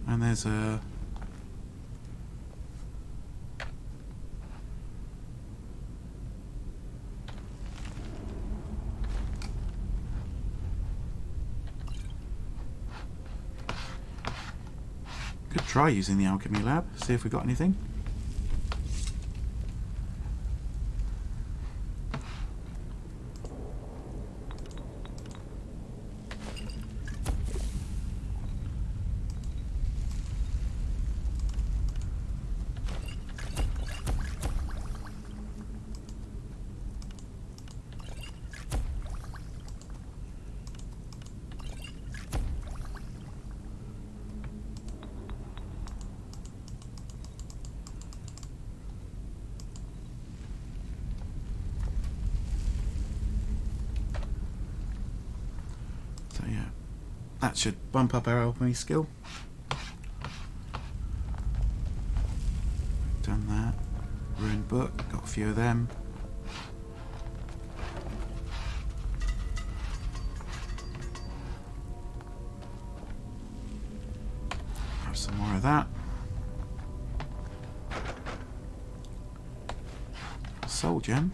And there's a... Could try using the alchemy lab, see if we got anything. So yeah, that should bump up our alchemy skill. Done that. Ruined book, got a few of them. Have some more of that. Soul gem.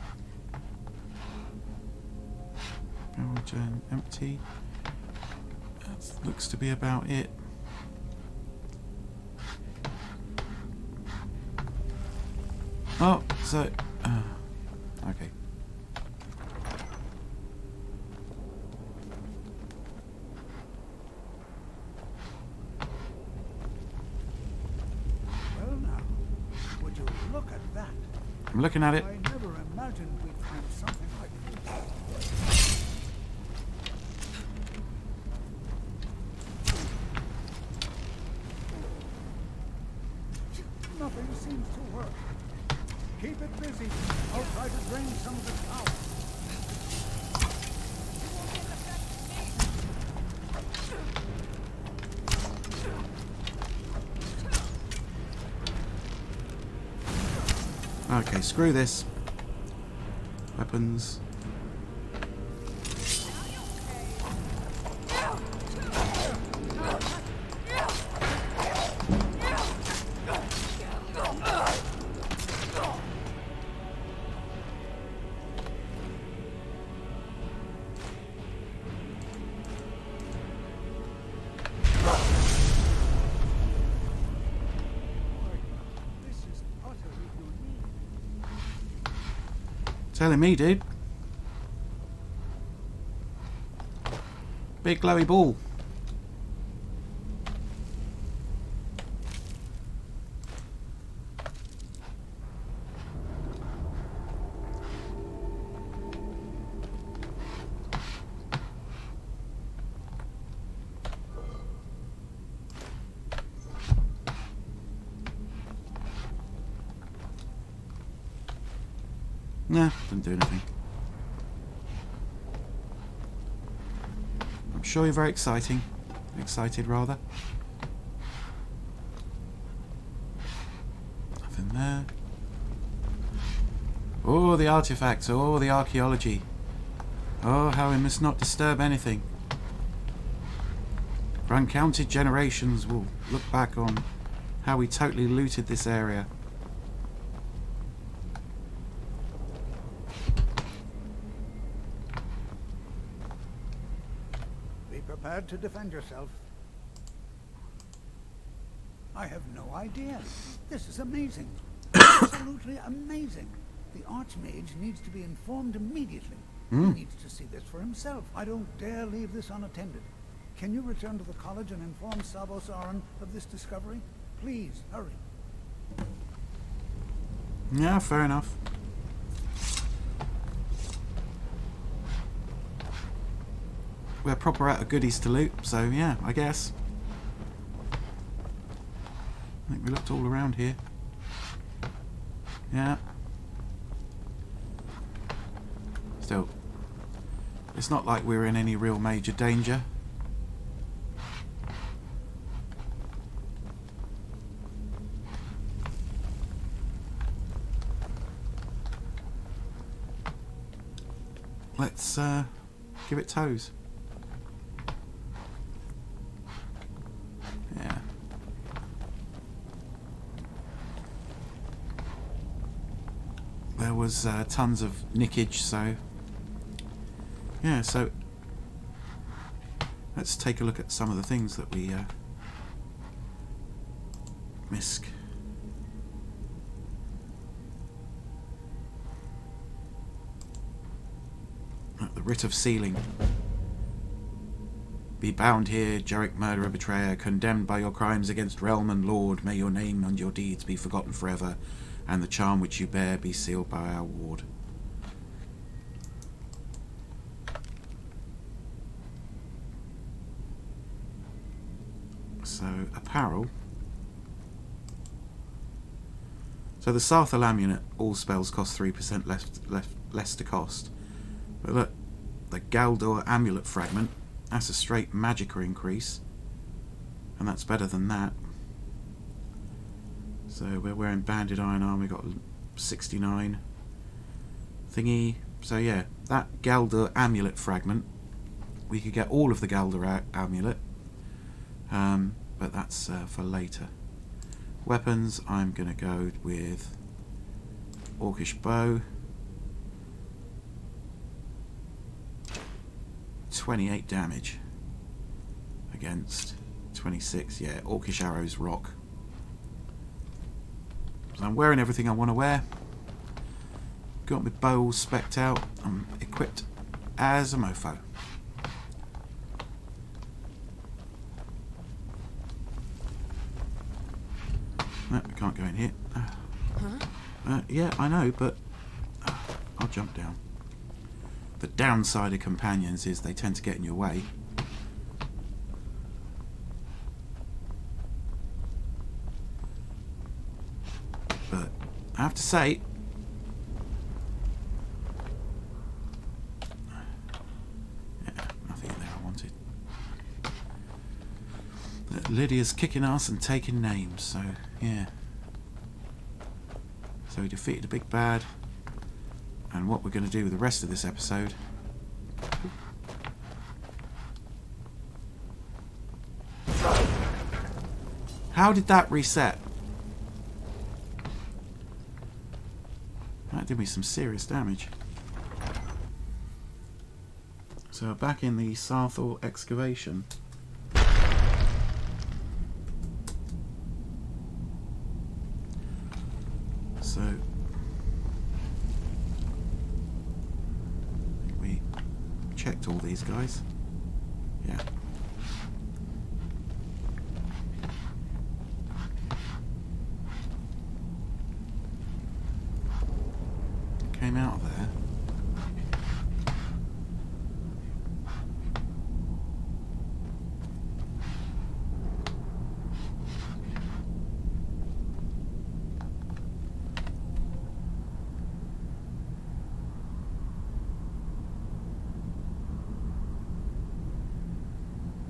Barrel gem empty. That looks to be about it. Oh, so okay. Well now, would you look at that? I'm looking at it. I never imagined we'd find something like this. Nothing seems to work. Keep it busy. I'll try to drain some of the power. Okay, screw this. Weapons. Telling me, dude. Big glowy ball. Nah, didn't do anything. I'm sure you're very exciting. Excited, rather. Nothing there. Oh, the artifacts. Oh, the archaeology. Oh, how we must not disturb anything. For uncounted generations will look back on how we totally looted this area. Prepared to defend yourself. I have no idea. This is amazing. Absolutely amazing. The Archmage needs to be informed immediately. He needs to see this for himself. I don't dare leave this unattended. Can you return to the college and inform Savos Aran of this discovery? Please, hurry. Yeah, fair enough. we're proper out of goodies to loot, so yeah, I guess. I think we looked all around here. Yeah. Still, it's not like we're in any real major danger. Let's give it toes. Yeah. There was tons of nickage, so yeah, so let's take a look at some of the things that we missed. The writ of sealing. Be bound here, Jarek murderer, betrayer, condemned by your crimes against realm and lord. May your name and your deeds be forgotten forever, and the charm which you bear be sealed by our ward. So, apparel. So the Sarthal amulet, all spells cost 3% less to cost. But look, the Galdor amulet fragment, that's a straight magicka increase. And that's better than that. So we're wearing banded iron armor, we got 69 thingy. So yeah, that Galdor amulet fragment, we could get all of the Galdor amulet. But that's for later. Weapons, I'm going to go with Orcish bow. 28 damage against 26. Yeah, Orcish arrows rock. So I'm wearing everything I want to wear. Got my bow all specced out. I'm equipped as a mofo. No, we can't go in here. Yeah, I know, but I'll jump down. The downside of companions is they tend to get in your way. But I have to say, yeah, nothing in there I wanted. Lydia's kicking ass and taking names, so yeah. So we defeated a big bad. And what we're going to do with the rest of this episode. How did that reset? That did me some serious damage. So back in the Sarthal excavation. So we checked all these guys. Yeah. Came out of there.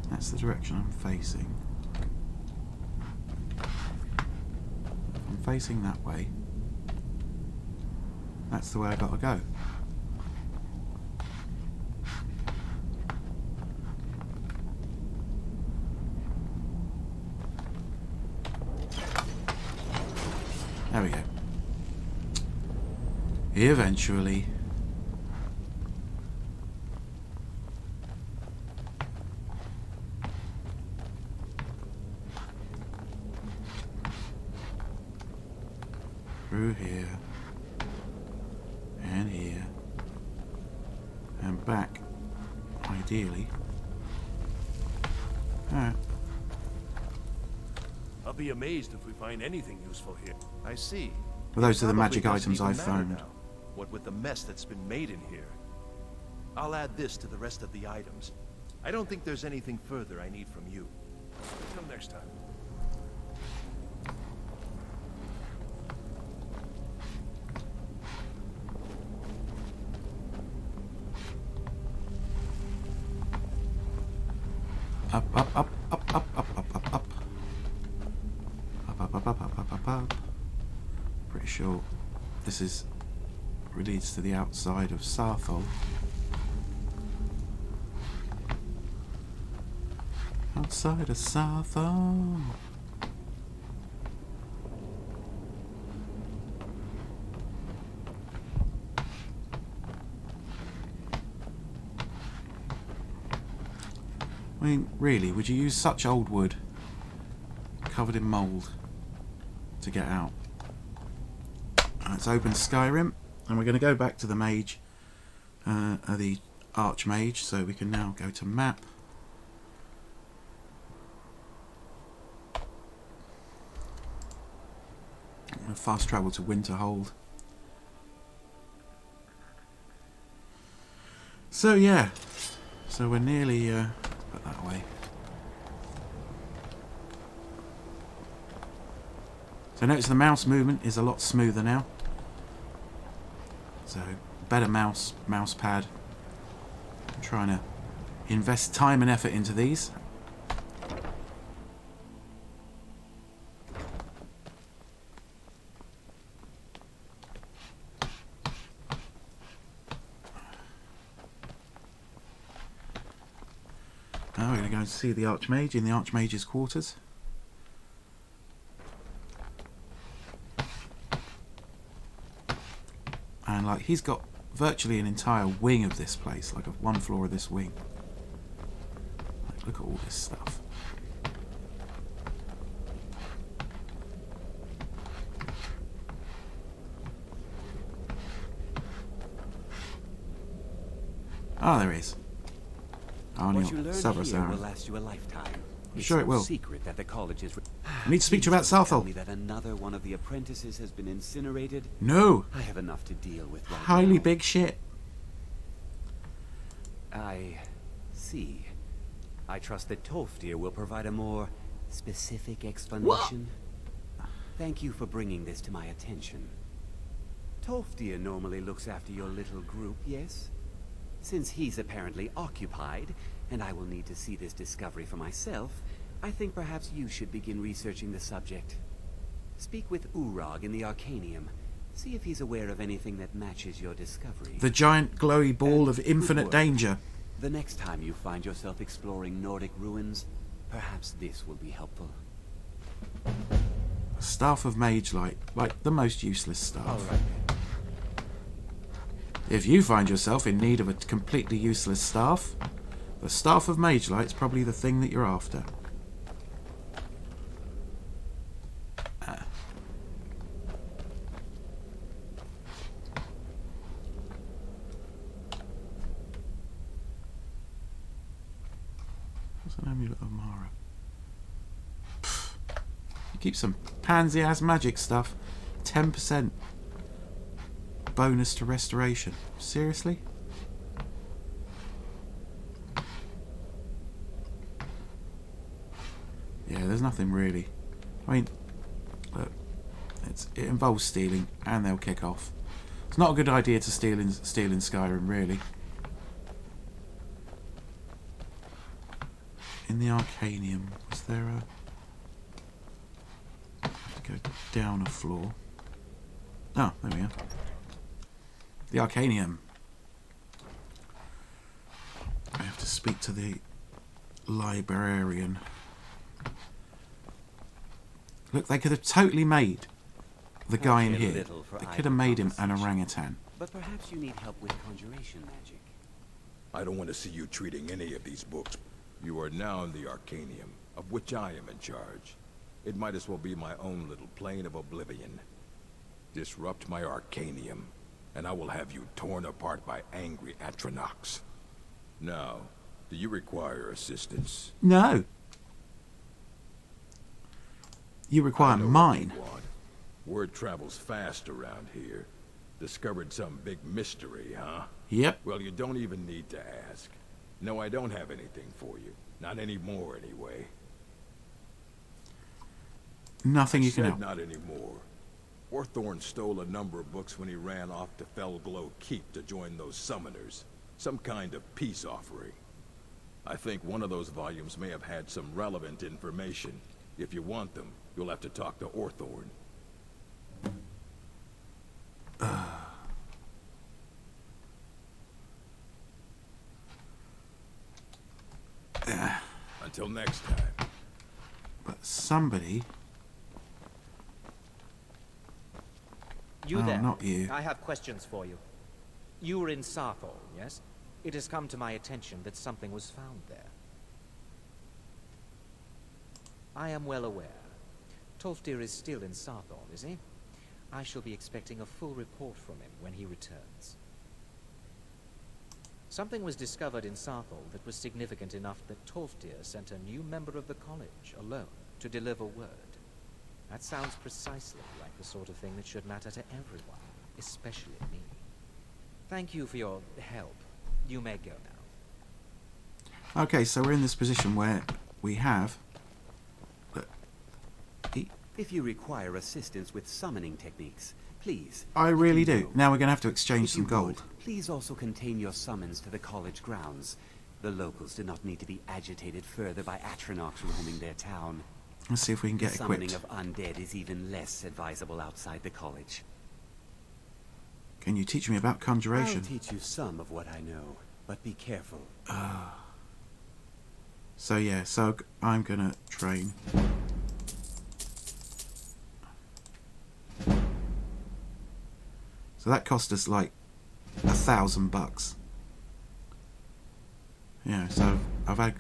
That's the direction I'm facing. I'm facing that way. That's the way I gotta go. There we go. Eventually. Through here. And here. And back. Ideally. Alright. I'll be amazed if we find anything useful here. I see. Well, those are the Probably magic doesn't items even I matter found. now, what with the mess that's been made in here. I'll add this to the rest of the items. I don't think there's anything further I need from you. Until next time. Up, up, up, up, up, up, up, up, up. Up, up, up, up, up, up, up, up. Pretty sure this is leads to the outside of Sarthol. Outside of Sarthol. I mean, really, would you use such old wood covered in mould to get out? Let's open Skyrim, and we're going to go back to the mage, the archmage, so we can now go to map. I'm going to fast travel to Winterhold. So yeah, so we're nearly put that away. So notice the mouse movement is a lot smoother now. So better mouse pad. I'm trying to invest time and effort into these. Now we're going to go and see the Archmage in the Archmage's quarters. And like, he's got virtually an entire wing of this place, like one floor of this wing. Like, look at all this stuff. Ah, there he is. What you learn here will last you a lifetime. I'm sure it will. Secret that the college is. I need to speak to you about Southall. Me that another one of the apprentices has been incinerated. No. I have enough to deal with right Highly now. big shit. I see. I trust that Tolfdir will provide a more specific explanation. What? Thank you for bringing this to my attention. Tolfdir normally looks after your little group, yes? Since he's apparently occupied, and I will need to see this discovery for myself, I think perhaps you should begin researching the subject. Speak with Urag in the Arcanium. See if he's aware of anything that matches your discovery. The giant glowy ball of infinite danger. The next time you find yourself exploring Nordic ruins, perhaps this will be helpful. Staff of Mage Light, like the most useless staff. All right. If you find yourself in need of a completely useless staff, the Staff of Mage Light's probably the thing that you're after. What's an amulet of Mara? You keep some pansy-ass magic stuff. 10% bonus to restoration. Seriously? Yeah, there's nothing really. I mean, look, it involves stealing, and they'll kick off. It's not a good idea to steal in Skyrim, really. In the Arcanium, was there a... I have to go down a floor. Oh, there we are. The Arcanium. I have to speak to the librarian. Look, they could have totally made the guy in here. They could have made him an orangutan. But perhaps you need help with conjuration magic. I don't want to see you treating any of these books. You are now in the Arcanium, of which I am in charge. It might as well be my own little plane of oblivion. Disrupt my Arcanium, and I will have you torn apart by angry Atronachs. Now, do you require assistance? No. You require mine. Word travels fast around here. Discovered some big mystery, huh? Yep. Well, you don't even need to ask. No, I don't have anything for you. Not anymore, anyway. Nothing you can Said help. not anymore. Orthorn stole a number of books when he ran off to Felglow Keep to join those summoners. Some kind of peace offering. I think one of those volumes may have had some relevant information. If you want them, you'll have to talk to Orthorn. Until next time. But somebody... You Oh, there. not you. I have questions for you. You were in Sarthol, yes? It has come to my attention that something was found there. I am well aware. Tolfdir is still in Sarthol, is he? I shall be expecting a full report from him when he returns. Something was discovered in Sarthol that was significant enough that Tolfdir sent a new member of the college alone to deliver word. That sounds precisely like the sort of thing that should matter to everyone, especially me. Thank you for your help. You may go now. Okay, so we're in this position where we have... If you require assistance with summoning techniques, please... I really let me do. know. Now we're going to have to exchange If some you gold. would, please also contain your summons to the college grounds. The locals do not need to be agitated further by Atronachs roaming their town. Let's see if we can get The summoning equipped. of undead is even less advisable outside the college. Can you teach me about conjuration? I'll teach you some of what I know, but be careful. So yeah, so I'm gonna train. So that cost us like $1,000. Yeah, so I've had...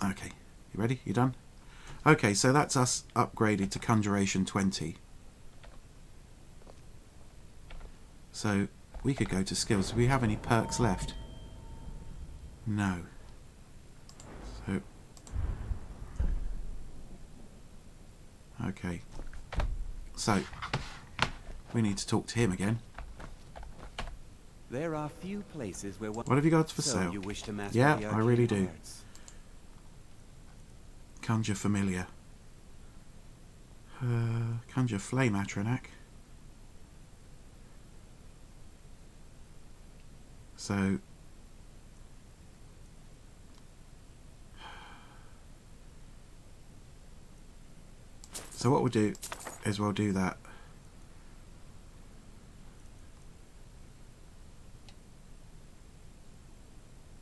Okay, you ready? You done? Okay, so that's us upgraded to Conjuration 20. So we could go to skills. Do we have any perks left? No. So... Okay. So, we need to talk to him again. There are few places where one... What have you got for So sale? you wish to master Yeah, the I really arcane do. arts. Conjure Familiar. Conjure Flame Atronach. So... So what we'll do is we'll do that.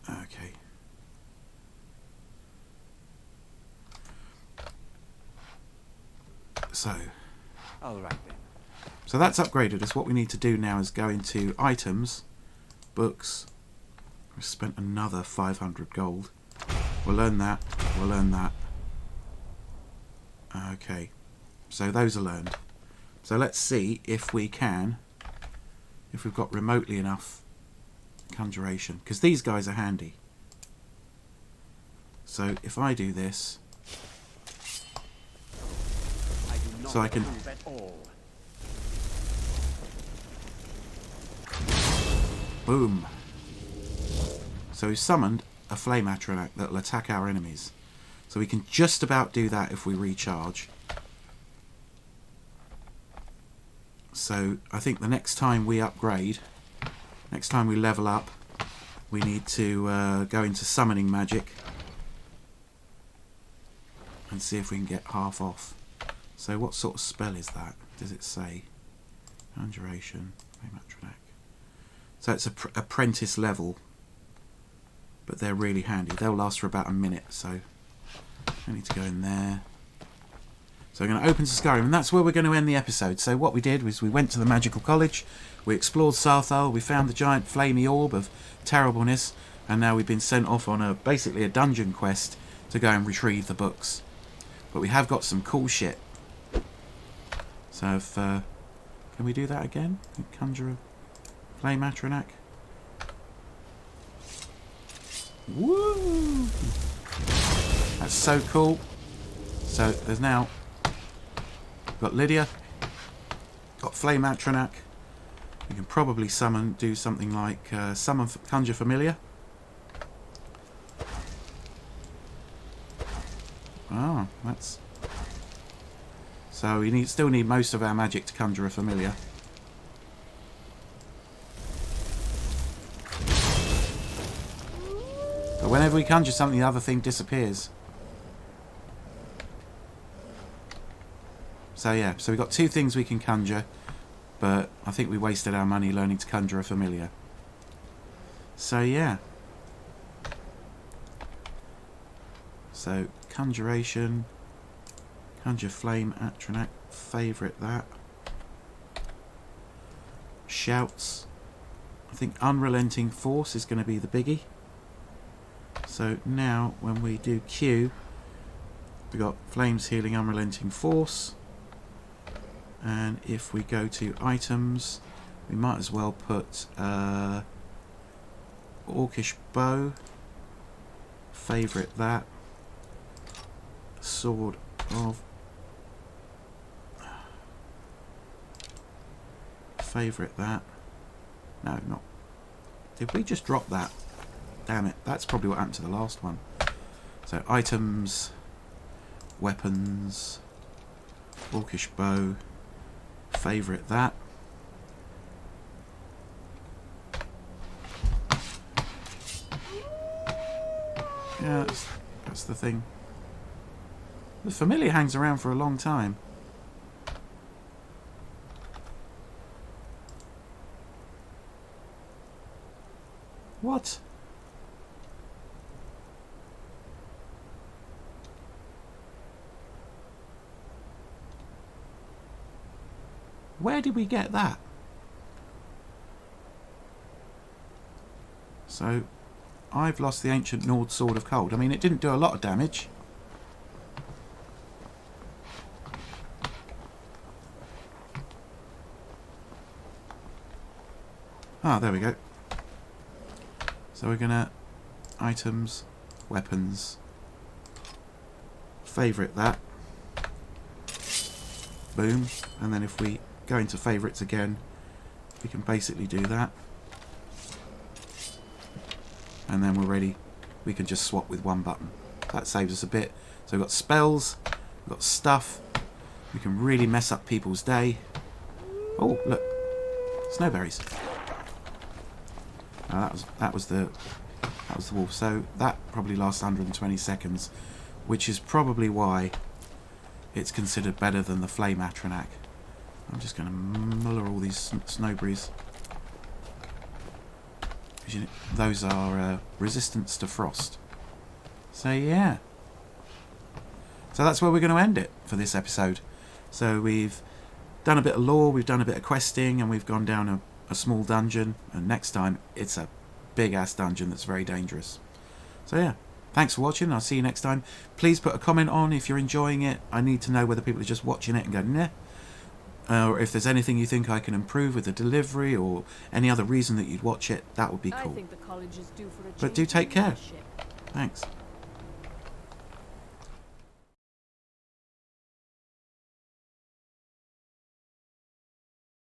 Okay. So. All right then. So that's upgraded us. What we need to do now is go into items, books. We've spent another 500 gold. We'll learn that. We'll learn that. Okay. So those are learned. So let's see if we can, if we've got remotely enough conjuration, because these guys are handy. So if I do this, so I can... Boom. So we've summoned a Flame Atronach that will attack our enemies. So we can just about do that if we recharge. So I think the next time we upgrade, next time we level up, we need to go into summoning magic and see if we can get half off. So what sort of spell is that? Does it say? Conjuration, Flame Atronach. So it's apprentice level, but they're really handy. They'll last for about a minute, so I need to go in there. So we're going to open to Skyrim, and that's where we're going to end the episode. So what we did was we went to the magical college, we explored Sarthal, we found the giant flamey orb of terribleness, and now we've been sent off on basically a dungeon quest to go and retrieve the books. But we have got some cool shit. So if, can we do that again? Conjure a Flame Atronach. Woo! That's so cool. So there's now got Lydia, got Flame Atronach, We can probably do something like conjure familiar. Oh, that's... So we still need most of our magic to conjure a familiar. But whenever we conjure something, the other thing disappears. So yeah, so we've got 2 things we can conjure, but I think we wasted our money learning to conjure a familiar. So yeah. So, conjuration, conjure flame, Atronac, favourite that. Shouts. I think unrelenting force is going to be the biggie. So now when we do Q, we got flames, healing, unrelenting force. And if we go to items, we might as well put orcish bow, favourite that. Sword of favourite that. No, not. Did we just drop that? Damn it, that's probably what happened to the last one. So items, weapons, orcish bow, favourite that. Yeah, that's the thing. The familiar hangs around for a long time. What? Where did we get that? So, I've lost the ancient Nord Sword of Cold. I mean, it didn't do a lot of damage. Ah, there we go. So we're gonna items, weapons, favourite that. Boom. And then if we go into favourites again, we can basically do that. And then we're ready. We can just swap with one button. That saves us a bit. So we've got spells, we've got stuff. We can really mess up people's day. Oh, look. Snowberries. That was the wolf. So that probably lasts 120 seconds, which is probably why it's considered better than the flame Atronac. I'm just going to muller all these snowberries. Those are resistance to frost. So yeah. So that's where we're going to end it for this episode. So we've done a bit of lore, we've done a bit of questing, and we've gone down a small dungeon, and next time it's a big ass dungeon that's very dangerous. So yeah, thanks for watching. I'll see you next time. Please put a comment on if you're enjoying it. I need to know whether people are just watching it and going nah, or if there's anything you think I can improve with the delivery or any other reason that you'd watch it. That would be cool. I think the college is due for a But do take care. Thanks.